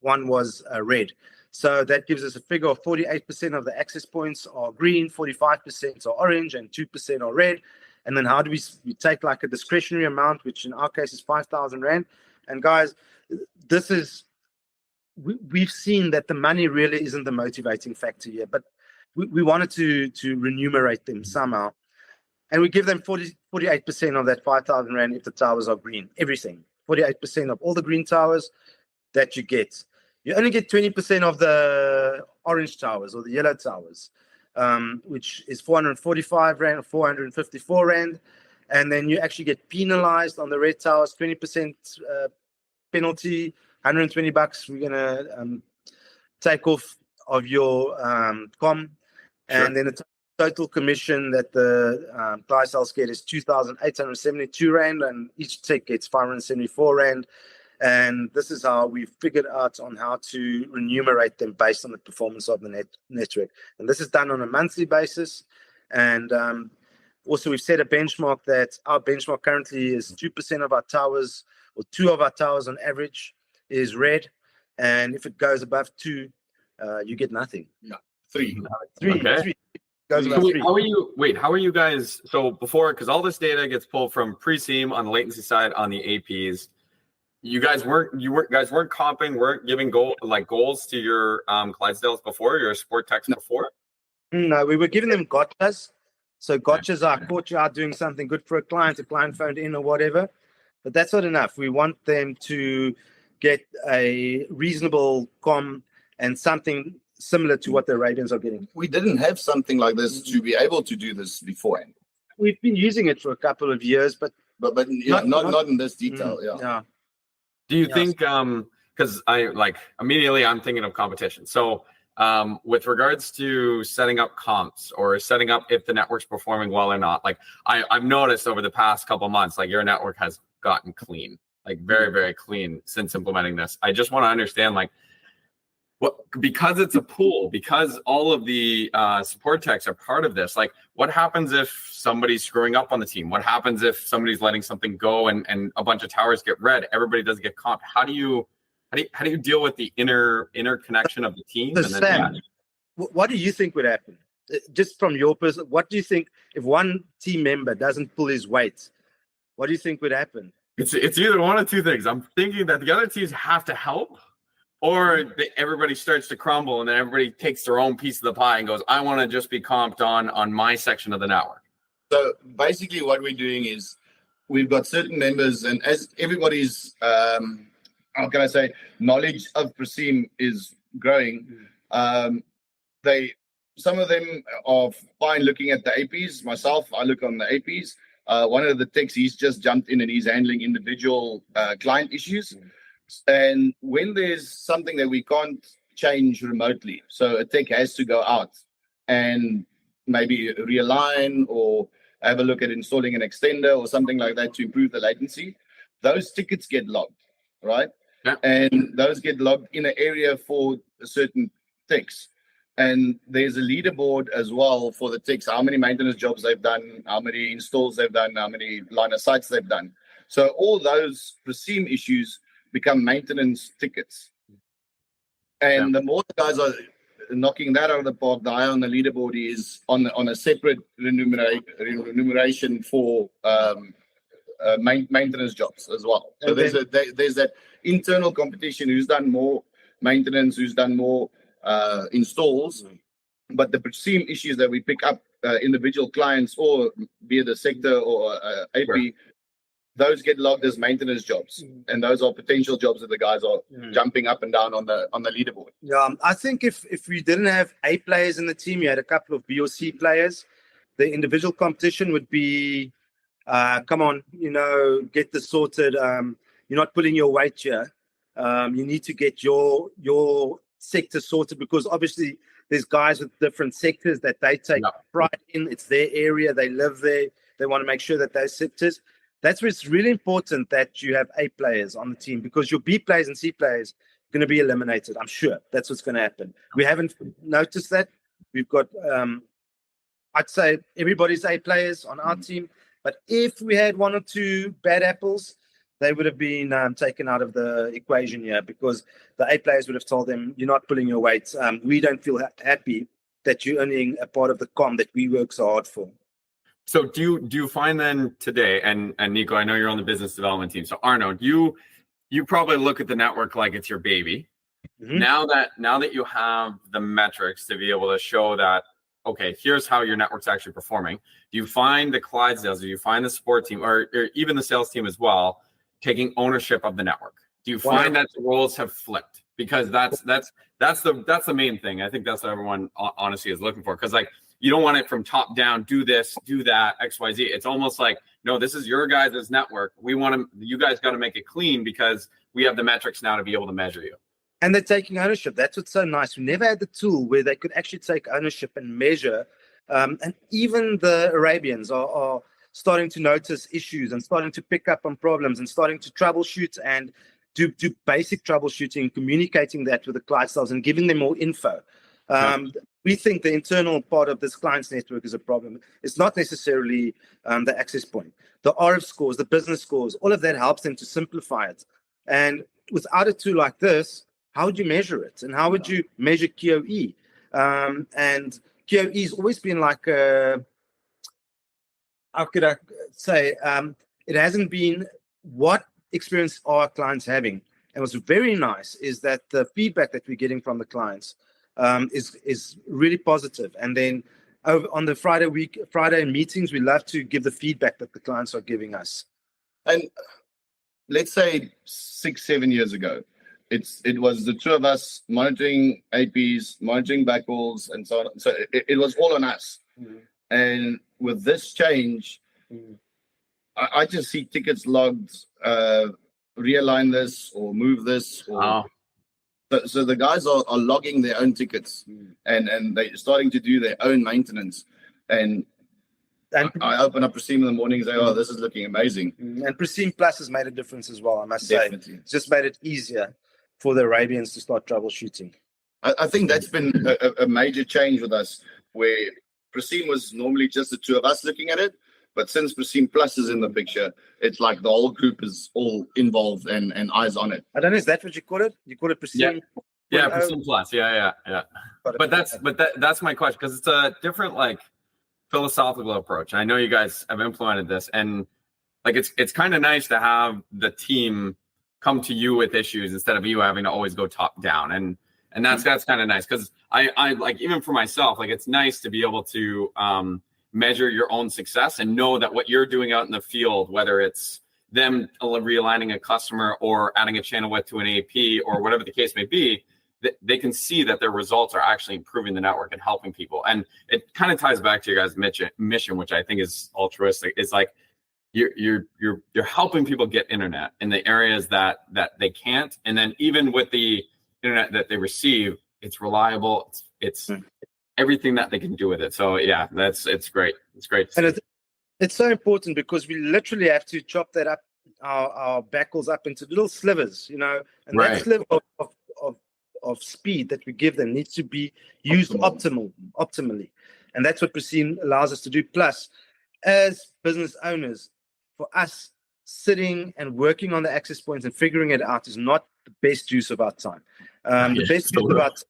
was red. So that gives us a figure of 48% of the access points are green, 45% are orange, and 2% are red. And then how do we take like a discretionary amount, which in our case is 5,000 Rand. And guys, this is, we've seen that the money really isn't the motivating factor here, but we wanted to remunerate them somehow. And we give them 48% of that 5,000 Rand if the towers are green, everything. 48% of all the green towers that you get. You only get 20% of the orange towers or the yellow towers, which is 445 Rand or 454 Rand. And then you actually get penalized on the red towers, 20% penalty, 120 bucks. We're going to take off of your com. Sure. And then the total commission that the Clydesdales get is 2,872 Rand, and each tech gets 574 Rand. And this is how we figured out on how to remunerate them based on the performance of the network. And this is done on a monthly basis. And also, we've set a benchmark that our benchmark currently is 2% of our towers, or 2 of our towers on average is red. And if it goes above 2, you get nothing. Yeah, 3. 3. Okay. 3. Goes above So 3. how are you guys, so before, because all this data gets pulled from Preseem on the latency side on the APs, you guys weren't comping, weren't giving goals to your Clydesdales before, your support techs before? No, we were giving them gotchas. So gotchas are caught you out doing something good for a client phoned in or whatever. But that's not enough. We want them to get a reasonable com and something similar to what the Radians are getting. We didn't have something like this to be able to do this beforehand. We've been using it for a couple of years, but yeah, not in this detail. Yeah. Do you think because I like immediately I'm thinking of competition. So with regards to setting up comps or setting up if the network's performing well or not, like I've noticed over the past couple months, like your network has gotten clean, like very, very clean since implementing this. I just want to understand, like, what, because it's a pool, because all of the support techs are part of this, like what happens if somebody's screwing up on the team? What happens if somebody's letting something go and a bunch of towers get red? Everybody doesn't get comped. How do you deal with the interconnection of the team? So Sam, what do you think would happen? Just from your person, what do you think if one team member doesn't pull his weight? What do you think would happen? It's either one of two things. I'm thinking that the other teams have to help, or everybody starts to crumble and then everybody takes their own piece of the pie and goes, I want to just be comped on my section of the network. So basically what we're doing is we've got certain members, and as everybody's how can I say, knowledge of Preseem is growing, some of them are fine looking at the APs. Myself, I look on the APs. One of the techs, he's just jumped in and he's handling individual client issues. And when there's something that we can't change remotely, so a tech has to go out and maybe realign or have a look at installing an extender or something like that to improve the latency, those tickets get logged, right? Yeah. And those get logged in an area for certain techs. And there's a leaderboard as well for the techs, how many maintenance jobs they've done, how many installs they've done, how many line of sights they've done. So all those Preseem issues become maintenance tickets. And the more the guys are knocking that out of the park, the higher on the leaderboard is on a separate remuneration for maintenance jobs as well. So there's that internal competition, who's done more maintenance, who's done more installs. But the Preseem issues that we pick up, individual clients or be it a sector or AP, right, those get logged as maintenance jobs, and those are potential jobs that the guys are jumping up and down on the leaderboard. Yeah, I think if we didn't have A players in the team, you had a couple of B or C players, the individual competition would be, come on, get this sorted. You're not pulling your weight here. You need to get your sector sorted, because obviously there's guys with different sectors that they take pride in. It's their area. They live there. They want to make sure that those sectors. That's where it's really important that you have A players on the team, because your B players and C players are going to be eliminated. I'm sure that's what's going to happen. We haven't noticed that. We've got, I'd say everybody's A players on our team. But if we had one or two bad apples, they would have been taken out of the equation here, because the A players would have told them, you're not pulling your weight. We don't feel happy that you're earning a part of the com that we work so hard for. So do you find then today, and Nico, I know you're on the business development team. So Arno, you probably look at the network like it's your baby. Mm-hmm. Now that you have the metrics to be able to show that, okay, here's how your network's actually performing. Do you find the Clydesdales, do you find the support team, or even the sales team as well, taking ownership of the network? Do you find that the roles have flipped? Because that's the main thing. I think that's what everyone honestly is looking for. Because like, you don't want it from top down, do this, do that, XYZ. It's almost like, no, this is your guys' network. You guys got to make it clean, because we have the metrics now to be able to measure you. And they're taking ownership. That's what's so nice. We never had the tool where they could actually take ownership and measure. And even the Arabians are starting to notice issues and starting to pick up on problems and starting to troubleshoot and do basic troubleshooting, communicating that with the Clydesdales and giving them more info. We think the internal part of this client's network is a problem. It's not necessarily the access point. The RF scores, the business scores, all of that helps them to simplify it. And without a tool like this, how would you measure it? And how would you measure QoE? And QoE has always been like a, how could I say, it hasn't been what experience are clients having. And what's very nice is that the feedback that we're getting from the clients is really positive. And then on the Friday meetings, we love to give the feedback that the clients are giving us. And let's say 6-7 years ago, it was the two of us monitoring APs, monitoring backhauls, and so on. So it was all on us. Mm-hmm. And with this change, I just see tickets logged realign this or move this. Or Oh, so the guys are logging their own tickets and they're starting to do their own maintenance. And I open up Preseem in the morning and say, oh, this is looking amazing. And Preseem Plus has made a difference as well, I must say. Definitely. It's just made it easier for the Arabians to start troubleshooting. I think that's been a major change with us, where Preseem was normally just the two of us looking at it. But since Preseem Plus is in the picture, it's like the whole group is all involved and eyes on it. I don't know, is that what you call it? You call it Preseem? yeah, Preseem Plus. Yeah. But that's my question, because it's a different philosophical approach. I know you guys have implemented this, and it's kind of nice to have the team come to you with issues instead of you having to always go top down. And that's kind of nice, because I like, even for myself, it's nice to be able to measure your own success and know that what you're doing out in the field, whether it's them realigning a customer or adding a channel width to an AP or whatever the case may be, that they can see that their results are actually improving the network and helping people. And it kind of ties back to your guys' mission, which I think is altruistic. It's like you're helping people get internet in the areas that they can't, and then even with the internet that they receive, it's reliable. It's everything that they can do with it. So yeah, it's great. It's great. And it's so important, because we literally have to chop that up, our backles up into little slivers, and that sliver of speed that we give them needs to be used optimally. And that's what Preseem allows us to do. Plus, as business owners, for us, sitting and working on the access points and figuring it out is not the best use of our time. The best use of our time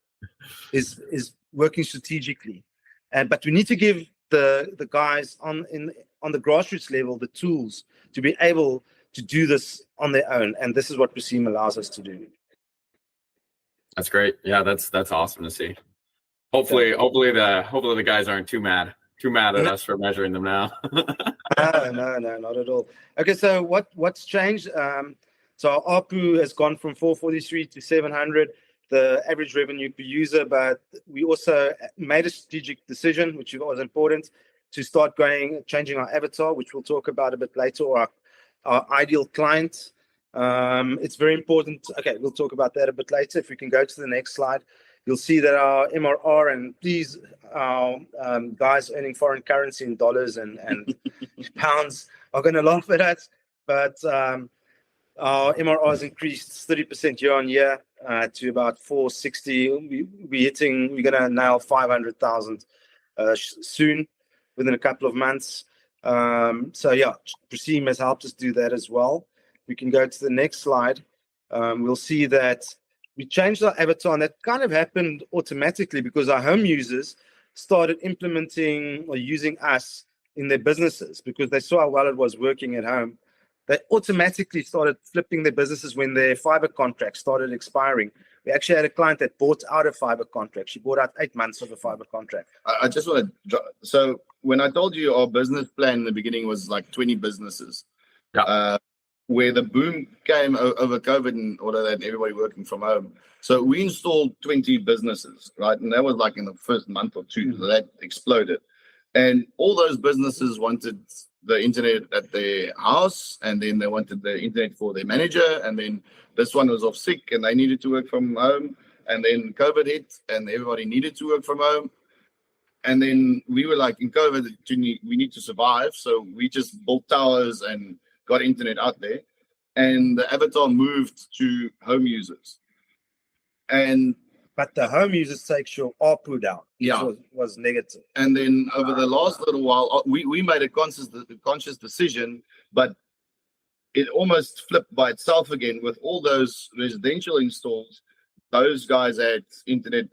is working strategically. But we need to give the guys on the grassroots level the tools to be able to do this on their own. And this is what Preseem allows us to do. That's great. Yeah, that's awesome to see. Hopefully the guys aren't too mad at us for measuring them now. No, not at all. Okay, so what's changed? So our ARPU has gone from 443 to 700, the average revenue per user, but we also made a strategic decision, which was important, to start changing our avatar, which we'll talk about a bit later, or our ideal client. It's very important. Okay, we'll talk about that a bit later. If we can go to the next slide, you'll see that our MRR, and please, our guys earning foreign currency in dollars and pounds are going to laugh at us, but our MRR has increased 30% year on year to about 460. We're going to nail 500,000 soon, within a couple of months. So yeah, Preseem has helped us do that as well. We can go to the next slide. We'll see that we changed our avatar, and that kind of happened automatically because our home users started implementing or using us in their businesses because they saw how well it was working at home. They automatically started flipping their businesses when their fiber contract started expiring. We actually had a client that bought out a fiber contract. She bought out 8 months of a fiber contract. I just want to, so when I told you our business plan in the beginning was like 20 businesses, where the boom came over COVID and all of that, and everybody working from home. So we installed 20 businesses, right? And that was like in the first month or two, so that exploded. And all those businesses wanted the internet at their house, and then they wanted the internet for their manager, and then this one was off sick and they needed to work from home, and then COVID hit and everybody needed to work from home. And then we were like, in COVID, we need to survive. So we just built towers and got internet out there, and the avatar moved to home users. But the home users takes your ARPU down. Which was negative. And then over the last little while, we made a conscious decision, but it almost flipped by itself again with all those residential installs. Those guys had internet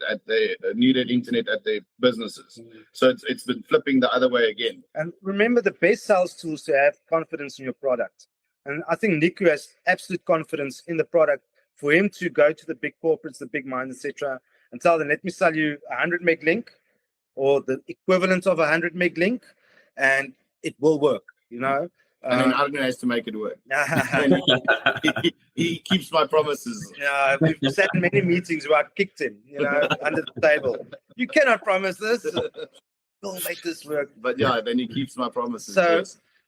needed internet at their businesses. So it's been flipping the other way again. And remember, the best sales tools to have confidence in your product. And I think Nico has absolute confidence in the product for him to go to the big corporates, the big minds, etc., and tell them, let me sell you a 100 meg link or the equivalent of a 100 meg link, and it will work, And then Arno has to make it work. he keeps my promises. Yeah, we've sat in many meetings where I kicked him, under the table. You cannot promise this. We'll make this work. But yeah, then he keeps my promises. So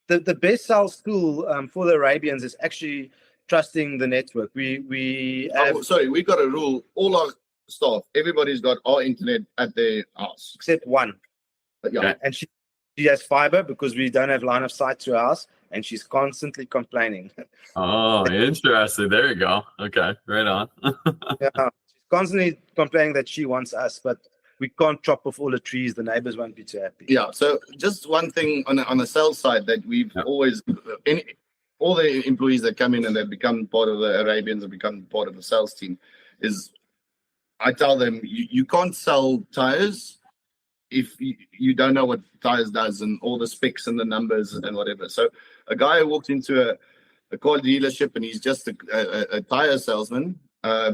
the best sales tool for the Arabians is actually trusting the network. We have, sorry, we got a rule. All our staff, everybody's got our internet at their house. except one. But yeah, Okay. And she has fiber because we don't have line of sight to our house, and she's constantly complaining. Oh, interesting. There you go. Okay, right on. Yeah, she's constantly complaining that she wants us, but we can't chop off all the trees. The neighbors won't be too happy. yeah. So just one thing on the sales side that we've Yeah. always, all the employees that come in and they become part of the Arabians and become part of the sales team is, I tell them, you can't sell tires if you don't know what tires does and all the specs and the numbers and whatever. So a guy who walked into a car dealership and he's just a tire salesman,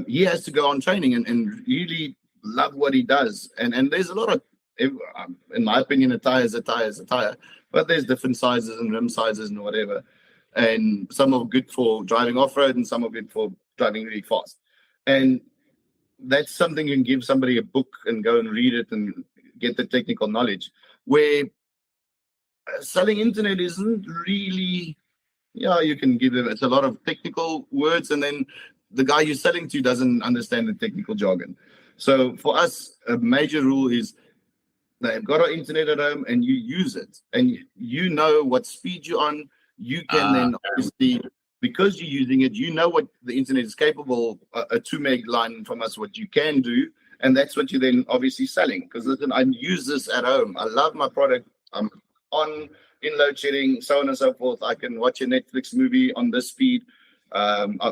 he has to go on training and really love what he does. And there's a lot of, in my opinion, a tire is a tire, but there's different sizes and rim sizes and whatever. And some are good for driving off-road and some are good for driving really fast. And that's something you can give somebody a book and go and read it and get the technical knowledge, where selling internet isn't really, you can give them, it's a lot of technical words, and then the guy you're selling to doesn't understand the technical jargon. So for us, a major rule is they've got our internet at home and you use it and you know what speed you're on. You can then obviously, because you're using it, you know what the internet is capable, a 2 meg line from us, what you can do. And that's what you're then obviously selling. Because listen, I use this at home. I love my product. I'm on in load shedding, so on and so forth. I can watch a Netflix movie on this speed.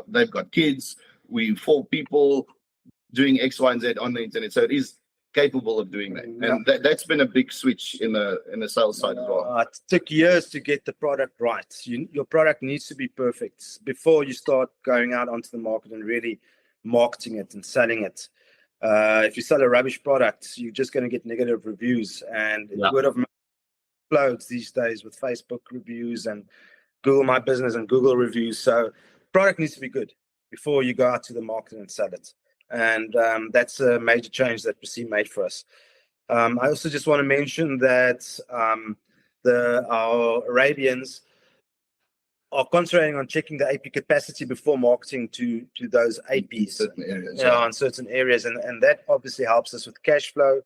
They've got kids. We 4 people doing X, Y, and Z on the internet. So it is capable of doing that. And that's been a big switch in the sales side as well. It took years to get the product right. Your product needs to be perfect before you start going out onto the market and really marketing it and selling it. If you sell a rubbish product, you're just going to get negative reviews, and word of mouth explodes these days with Facebook reviews and Google My Business and Google reviews. So product needs to be good before you go out to the market and sell it. And that's a major change that Preseem made for us. I also just want to mention that our Arabians are concentrating on checking the AP capacity before marketing to those APs Certain areas, in certain areas. And that obviously helps us with cash flow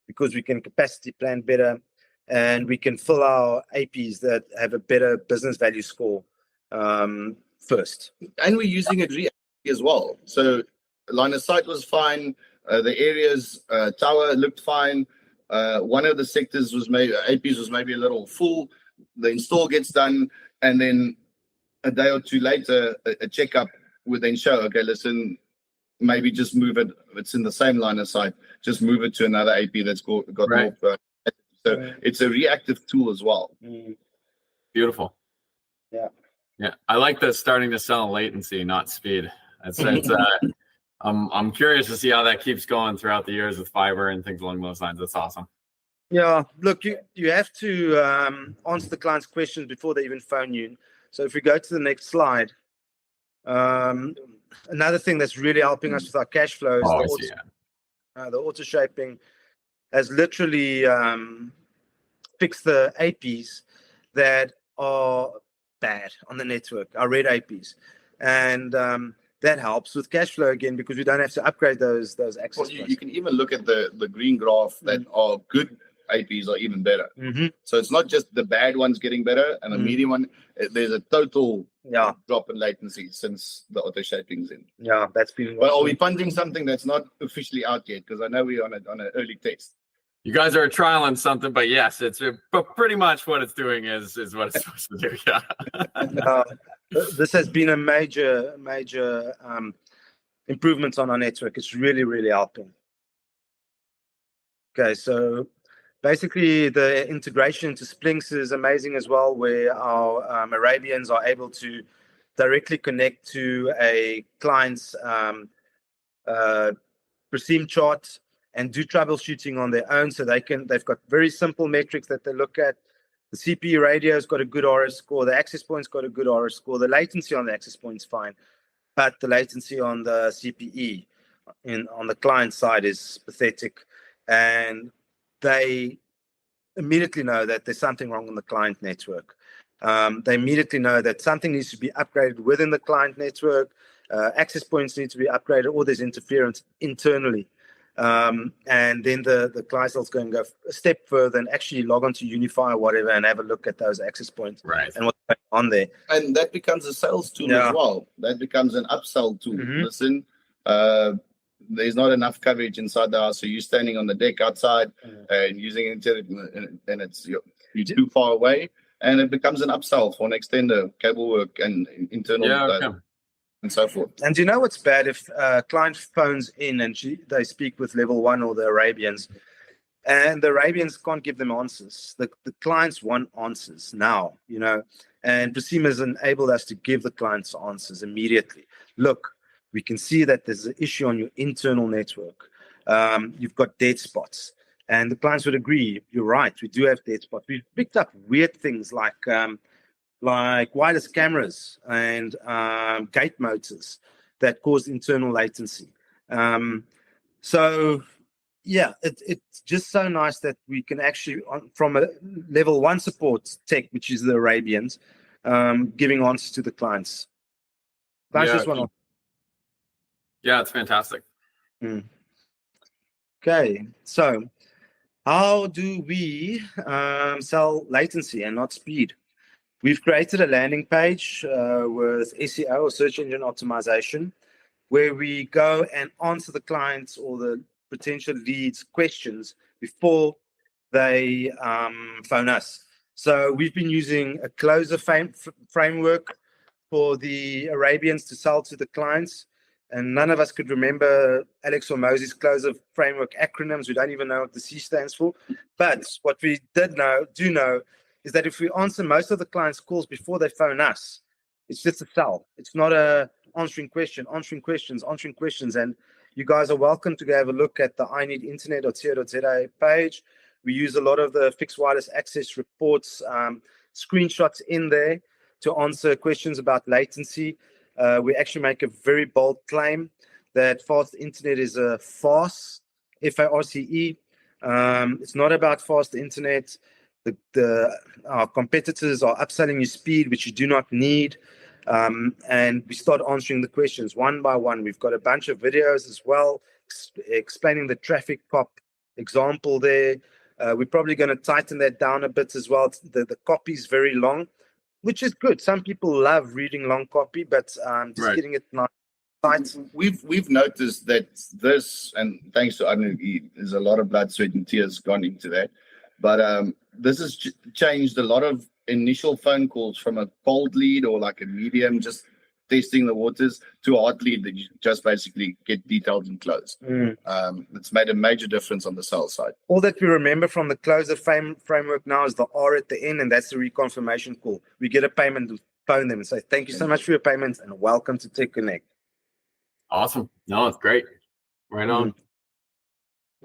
because we can capacity plan better and we can fill our APs that have a better business value score first. And we're using it reactively as well. So line of sight was fine. The areas tower looked fine. One of the sectors was maybe APs was maybe a little full. The install gets done, and then a day or two later, a checkup would then show, okay, listen, maybe just move it. It's in the same line of sight. Just move it to another AP that's got Right. more. So it's a reactive tool as well. Beautiful. Yeah. Yeah. I like that starting to sell latency, not speed. It's I'm curious to see how that keeps going throughout the years with fiber and things along those lines. That's awesome. Yeah, look, you have to answer the client's questions before they even phone you. So if we go to the next slide, another thing that's really helping us with our cash flow is the auto shaping has literally fixed the APs that are bad on the network, our red APs, and that helps with cash flow again because we don't have to upgrade those access Well, you can even look at the green graph that are good APs are even better. So it's not just the bad ones getting better and the medium one. There's a total drop in latency since the auto shaping's in. Yeah, that's been. But are we punting something that's not officially out yet? Because I know we're on an early test. You guys are trialing something, but yes, but pretty much what it's doing is what it's supposed to do. Yeah. This has been a major improvement on our network. It's really, really helping. Okay, so basically the integration into Splinks is amazing as well, where our Arabians are able to directly connect to a client's Preseem chart and do troubleshooting on their own. So they've got very simple metrics that they look at. The CPU radio's got a good RS score. The access point's got a good RS score. The latency on the access point's fine, but the latency on the CPE on the client side is pathetic, and they immediately know that there's something wrong on the client network. They immediately know that something needs to be upgraded within the client network, access points need to be upgraded, or there's interference internally. And then the client is going to go a step further and actually log on to Unify or whatever and have a look at those access points and what's going on there. And that becomes a sales tool as well. That becomes an upsell tool. Listen, there's not enough coverage inside the house, so you're standing on the deck outside and using internet, and it's you're too far away, and it becomes an upsell for an extender, cable work, and internal and so forth. And you know what's bad? If a client phones in and they speak with level 1 or the Arabians, and the Arabians can't give them answers. The clients want answers now, and Preseem has enabled us to give the clients answers immediately. Look, we can see that there's an issue on your internal network. You've got dead spots. And the clients would agree, you're right, we do have dead spots. We've picked up weird things like wireless cameras and gate motors that cause internal latency. It's just so nice that we can actually, from a level 1 support tech, which is the Arabians, giving answers to the clients. Yeah, it's fantastic. Okay, so how do we sell latency and not speed? We've created a landing page with SEO, or search engine optimization, where we go and answer the clients or the potential leads questions before they phone us. So we've been using a closer framework for the Arabians to sell to the clients. And none of us could remember Alex or Moses' closer framework acronyms. We don't even know what the C stands for. But what we do know is that if we answer most of the clients' calls before they phone us, it's just a sell. It's not a answering questions. And you guys are welcome to go have a look at the ineedinternet.co.za page. We use a lot of the fixed wireless access reports, screenshots in there to answer questions about latency. We actually make a very bold claim that fast internet is a farce, F-A-R-C-E. It's not about fast internet. Our competitors are upselling you speed, which you do not need. And we start answering the questions one by one. We've got a bunch of videos as well, explaining the traffic cop example there. We're probably going to tighten that down a bit as well. The copy is very long, which is good. Some people love reading long copy, but getting it nice. We've noticed that this, and thanks to Arno, there's a lot of blood, sweat, and tears gone into that. But this has changed a lot of initial phone calls from a cold lead or like a medium, just testing the waters, to a hot lead that you just basically get detailed and closed. It's made a major difference on the sales side. All that we remember from the closer framework now is the R at the end, and that's the reconfirmation call. We get a payment to phone them and say, thank you so much for your payment and welcome to techCONNECT. Awesome. No, it's great. Right on.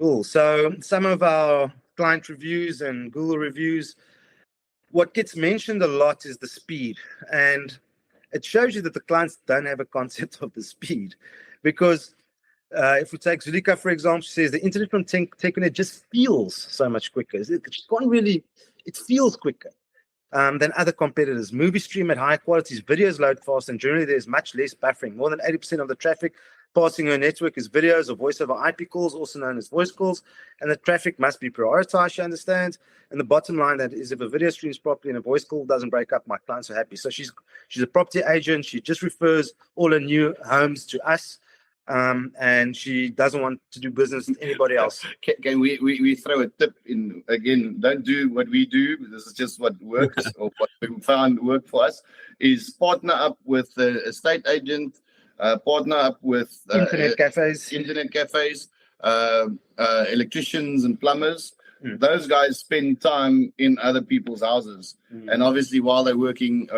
Cool. So some of our client reviews and Google reviews, what gets mentioned a lot is the speed. And it shows you that the clients don't have a concept of the speed, because if we take Zulika, for example, she says the internet from techCONNECT just feels so much quicker. It feels quicker than other competitors. Movie stream at high qualities, videos load fast, and generally there's much less buffering. More than 80% of the traffic passing her network is videos or voice over IP calls, also known as voice calls, and the traffic must be prioritized, she understands. And the bottom line that is, if a video streams properly and a voice call doesn't break up, my clients are happy. So she's a property agent. She just refers all her new homes to us, and she doesn't want to do business with anybody else. Can we throw a tip in again? Don't do what we do. This is just what works, or what we found work for us, is partner up with the estate agent, partner up with internet cafes, electricians and plumbers. Those guys spend time in other people's houses, and obviously while they're working,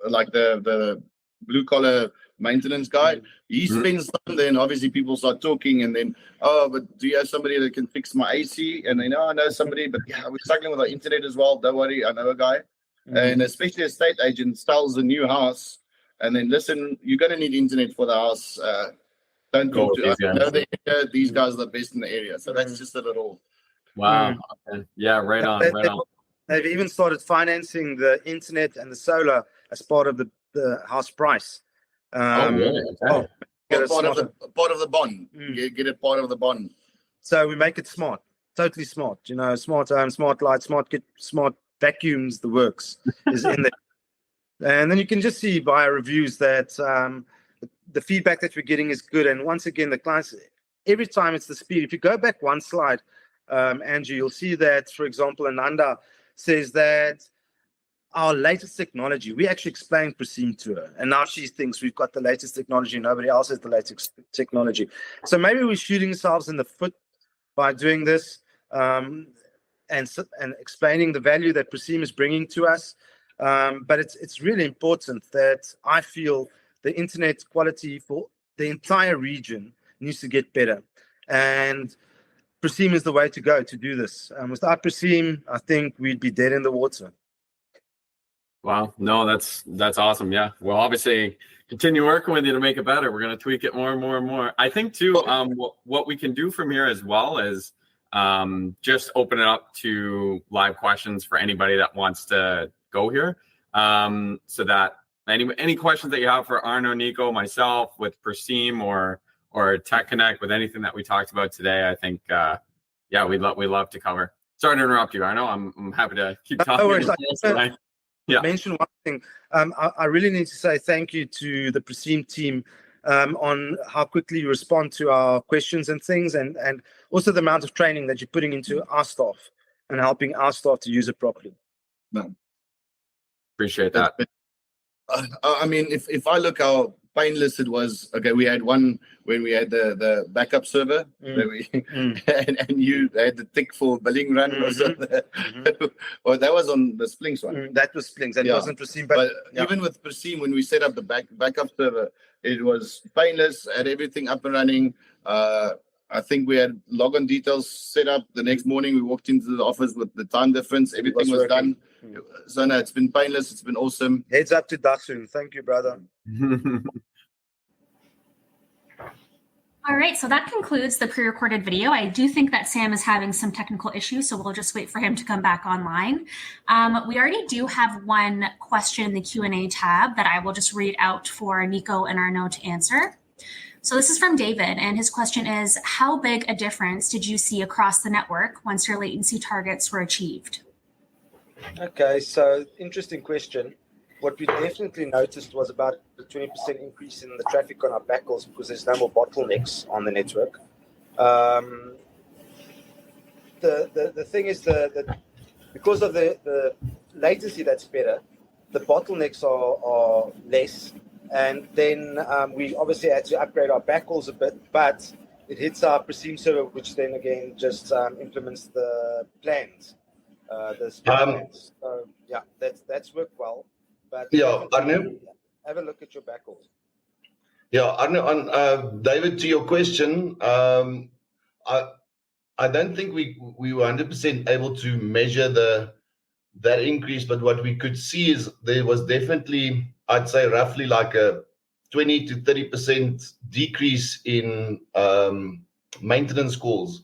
like the blue collar maintenance guy, he spends time there, and obviously people start talking, and then, oh, but do you have somebody that can fix my AC? And they know, I know somebody, but yeah, we're struggling with our internet as well. Don't worry, I know a guy. And especially a estate agent sells a new house, and then, listen, you're going to need internet for the house. Don't talk to us. Know the area. These guys are the best in the area. So that's just a little. Wow. Okay. Yeah, right on. They've even started financing the internet and the solar as part of the house price. Really? Okay. Part of the bond. Get it part of the bond. So we make it smart, totally smart. Smart home, smart lights, smart vacuums. The works is in there, and then you can just see by our reviews that the feedback that we're getting is good. And once again, the clients, every time it's the speed. If you go back one slide, Andrew, you'll see that, for example, Ananda says that our latest technology, we actually explained Preseem to her, and now she thinks we've got the latest technology. Nobody else has the latest technology. So maybe we're shooting ourselves in the foot by doing this and explaining the value that Preseem is bringing to us. But it's really important that I feel the internet quality for the entire region needs to get better. And Preseem is the way to go to do this. Without Preseem, I think we'd be dead in the water. Wow. No, that's awesome. Yeah. We'll obviously continue working with you to make it better. We're going to tweak it more and more and more. I think too, what we can do from here as well is just open it up to live questions for anybody that wants to go here. So that any questions that you have for Arno, Nico, myself, with Preseem or techCONNECT, with anything that we talked about today, I think, we'd love to cover. Sorry to interrupt you, Arno. I'm happy to keep talking. Mention one thing. I really need to say thank you to the Preseem team on how quickly you respond to our questions and things, and also the amount of training that you're putting into our staff and helping our staff to use it properly. No. Appreciate that. I mean, if I look how painless it was. Okay, we had one when we had the backup server and you had the tick for billing run or something. Well, that was on the Splings one. That was Splings. That wasn't Preseem. But even with Preseem, when we set up the backup server, it was painless, had everything up and running. I think we had login details set up. The next morning, we walked into the office with the time difference. Everything was done. So no, it's been painless. It's been awesome. Heads up to Dasun. Thank you, brother. All right, so that concludes the pre-recorded video. I do think that Sam is having some technical issues, so we'll just wait for him to come back online. We already do have one question in the Q&A tab that I will just read out for Nico and Arno to answer. So this is from David, and his question is, how big a difference did you see across the network once your latency targets were achieved? Okay, so interesting question. What we definitely noticed was about a 20% increase in the traffic on our backhauls because there's no more bottlenecks on the network. The thing is that because of the latency that's better, the bottlenecks are less. And then we obviously had to upgrade our backhauls a bit, but it hits our Preseem server, which then again just implements the plans, the speed plans. So yeah, that's worked well. But Arno, have a look at your backhauls. Arno, David, to your question, I don't think we were 100% able to measure that increase, but what we could see is there was definitely, I'd say, roughly like a 20 to 30% decrease in maintenance calls,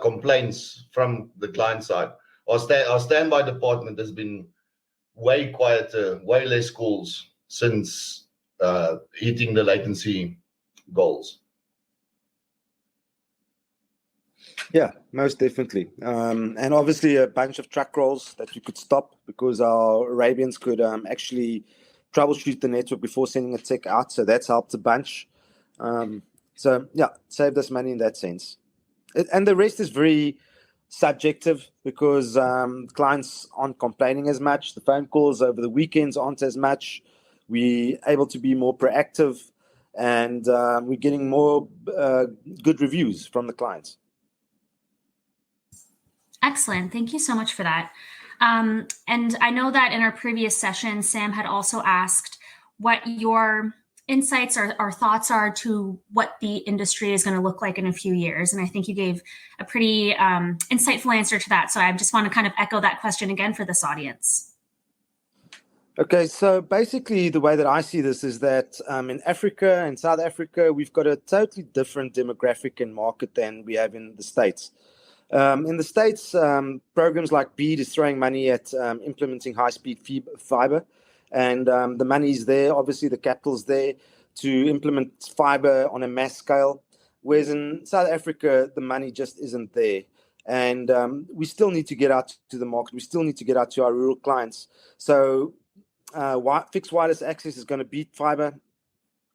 complaints from the client side. Our standby department has been way quieter, way less calls since hitting the latency goals. Yeah, most definitely. And obviously a bunch of truck rolls that you could stop because our Arabians could actually troubleshoot the network before sending a tech out. So that's helped a bunch. So yeah, saved us money in that sense. And the rest is very subjective because clients aren't complaining as much. The phone calls over the weekends aren't as much. We're able to be more proactive, and we're getting more good reviews from the clients. Excellent. Thank you so much for that. And I know that in our previous session, Sam had also asked what your insights or thoughts are to what the industry is going to look like in a few years. And I think you gave a pretty insightful answer to that. So I just want to kind of echo that question again for this audience. Okay, so basically the way that I see this is that in Africa and South Africa, we've got a totally different demographic and market than we have in the States. In the States, programs like BEAD is throwing money at implementing high-speed fiber, and the money's there. Obviously, the capital's there to implement fiber on a mass scale, whereas in South Africa, the money just isn't there. And we still need to get out to the market. We still need to get out to our rural clients. So fixed wireless access is going to beat fiber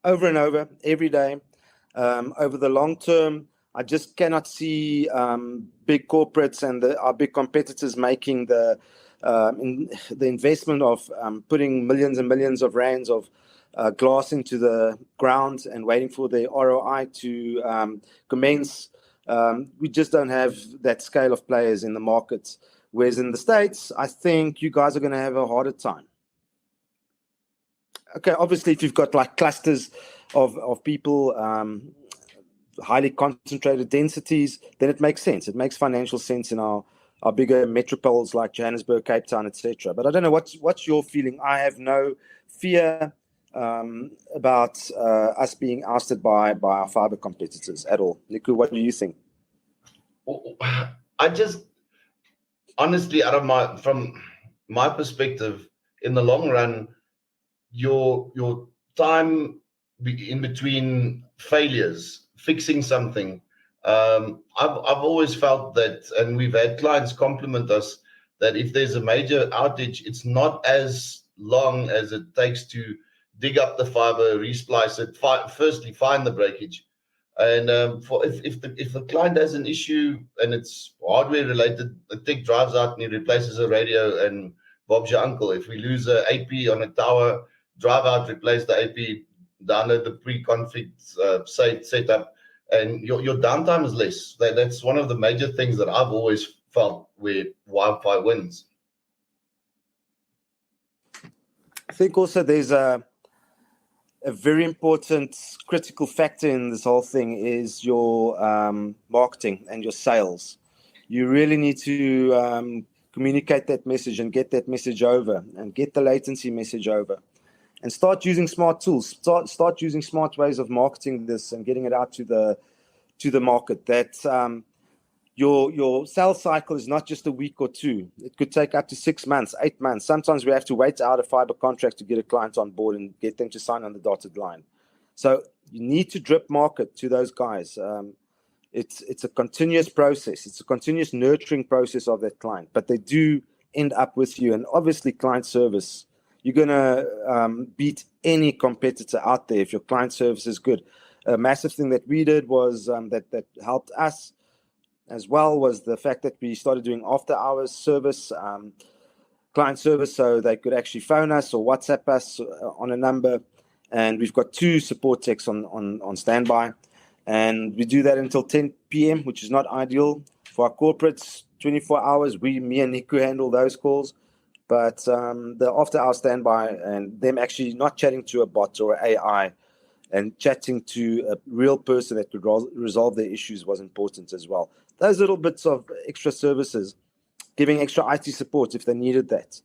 over and over every day. Over the long term, I just cannot see big corporates and our big competitors making the investment of putting millions and millions of rands of glass into the ground and waiting for the ROI to commence. We just don't have that scale of players in the markets. Whereas in the States, I think you guys are going to have a harder time. Okay, obviously, if you've got like clusters of people, highly concentrated densities, then it makes sense. It makes financial sense in our bigger metropoles like Johannesburg, Cape Town, etc. But I don't know, what's your feeling? I have no fear about us being ousted by our fiber competitors at all. Nico, what do you think? I just honestly, from my perspective, in the long run, your time in between failures, fixing something. I've always felt that, and we've had clients compliment us, that if there's a major outage, it's not as long as it takes to dig up the fiber, resplice it, firstly find the breakage. And if the client has an issue and it's hardware related, the tech drives out and he replaces a radio and Bob's your uncle. If we lose an AP on a tower, drive out, replace the AP, download the pre-config setup, and your downtime is less. That's one of the major things that I've always felt where Wi-Fi wins. I think also there's a very important critical factor in this whole thing is your marketing and your sales. You really need to communicate that message and get that message over and get the latency message over. And start using smart tools. Start using smart ways of marketing this and getting it out to the market. That your sales cycle is not just a week or two. It could take up to 6 months, 8 months. Sometimes we have to wait out a fiber contract to get a client on board and get them to sign on the dotted line. So you need to drip market to those guys. It's a continuous process. It's a continuous nurturing process of that client. But they do end up with you. And obviously, client service. You're going to beat any competitor out there if your client service is good. A massive thing that we did was that helped us as well was the fact that we started doing after-hours service, client service, so they could actually phone us or WhatsApp us on a number. And we've got 2 support techs on standby. And we do that until 10 p.m., which is not ideal. For our corporates, 24 hours, me and Nico handle those calls. But the after-hour standby and them actually not chatting to a bot or AI and chatting to a real person that could resolve their issues was important as well. Those little bits of extra services, giving extra IT support if they needed that,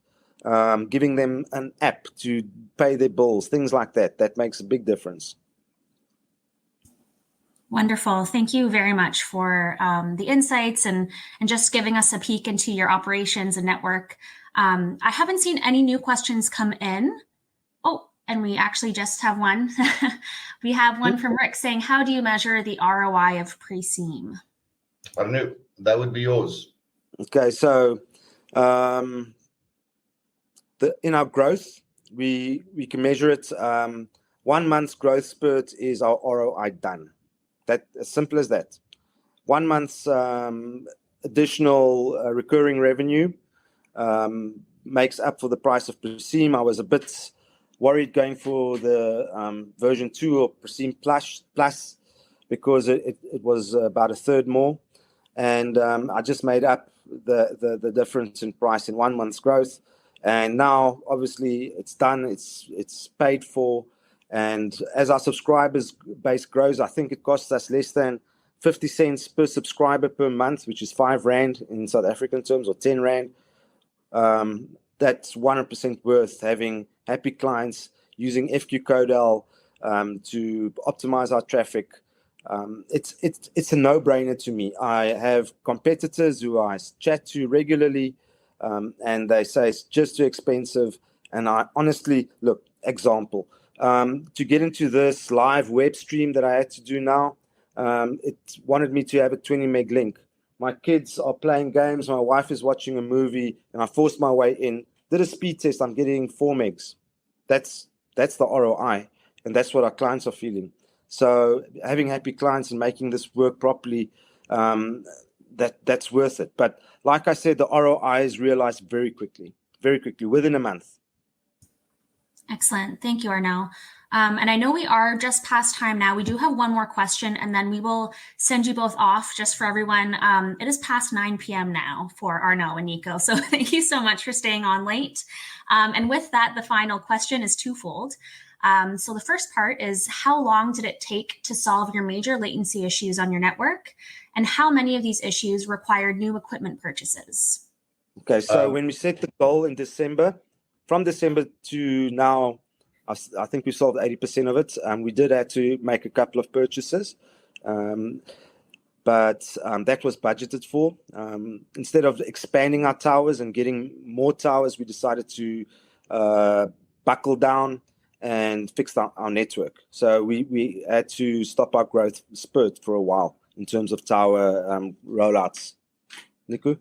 giving them an app to pay their bills, things like that, that makes a big difference. Wonderful. Thank you very much for the insights and just giving us a peek into your operations and network. I haven't seen any new questions come in. Oh, and we actually just have one. We have one from Rick saying, how do you measure the ROI of Preseem? I don't know. That would be yours. Okay, so in our growth, we can measure it. 1 month's growth spurt is our ROI done. That as simple as that. 1 month's additional recurring revenue makes up for the price of Preseem. I was a bit worried going for the version 2 of Preseem Plus because it was about a third more. And I just made up the difference in price in 1 month's growth. And now, obviously, it's done. It's paid for. And as our subscribers base grows, I think it costs us less than 50 cents per subscriber per month, which is 5 Rand in South African terms, or 10 Rand. That's 100% worth having happy clients using FQ Codel to optimize our traffic, It's a no-brainer to me. I have competitors who I chat to regularly, and they say it's just too expensive. And I honestly, look, example, to get into this live web stream that I had to do now, it wanted me to have a 20 meg link. My kids are playing games, my wife is watching a movie, and I forced my way in, did a speed test, I'm getting 4 megs. That's the ROI, and that's what our clients are feeling. So having happy clients and making this work properly, that's worth it. But like I said, the ROI is realized very quickly, within a month. Excellent. Thank you, Arno. And I know we are just past time now. We do have one more question, and then we will send you both off just for everyone. It is past 9 p.m. now for Arno and Nico. So thank you so much for staying on late. And with that, the final question is twofold. So the first part is, how long did it take to solve your major latency issues on your network? And how many of these issues required new equipment purchases? Okay, so when we set the goal in December, from December to now, I think we solved 80% of it. We did have to make a couple of purchases, but that was budgeted for. Instead of expanding our towers and getting more towers, we decided to buckle down and fix our network. So we had to stop our growth spurt for a while in terms of tower rollouts. Nico?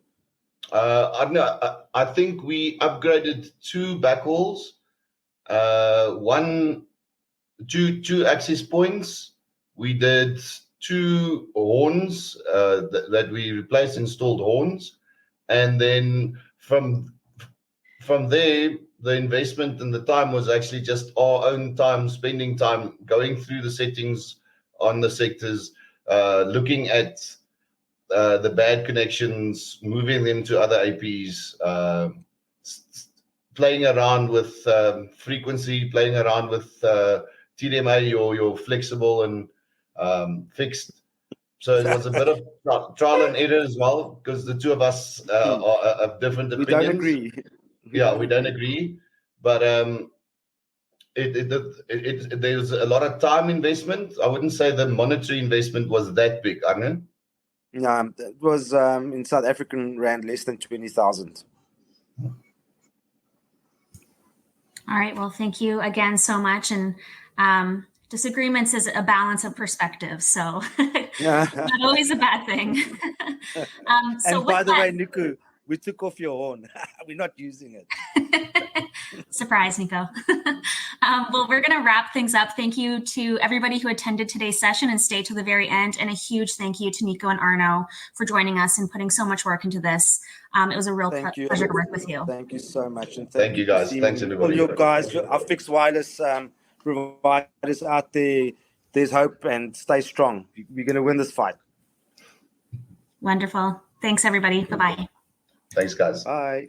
I think we upgraded 2 backhauls, two access points. We did 2 horns that we replaced, installed horns, and then from there, the investment and the time was actually just our own time, spending time going through the settings on the sectors, looking at the bad connections, moving them to other APs, playing around with frequency, playing around with TDMA, your flexible and fixed. So it was a bit of trial and error as well, because the two of us are of different opinions. We don't agree. Yeah, we don't agree. But there's a lot of time investment. I wouldn't say the monetary investment was that big, Arno. No, it was in South African rand less than 20,000. All right. Well, thank you again so much. And disagreements is a balance of perspective. So not always a bad thing. And by the way, Nico, we took off your horn. We're not using it. Surprise, Nico. Well, we're going to wrap things up. Thank you to everybody who attended today's session and stayed to the very end. And a huge thank you to Nico and Arno for joining us and putting so much work into this. It was a real pleasure to work with you. Thank you so much. And thank you, guys. Thanks, everybody. All your guys, our fixed wireless providers out there, there's hope, and stay strong. We're going to win this fight. Wonderful. Thanks, everybody. Bye-bye. Thanks, guys. Bye.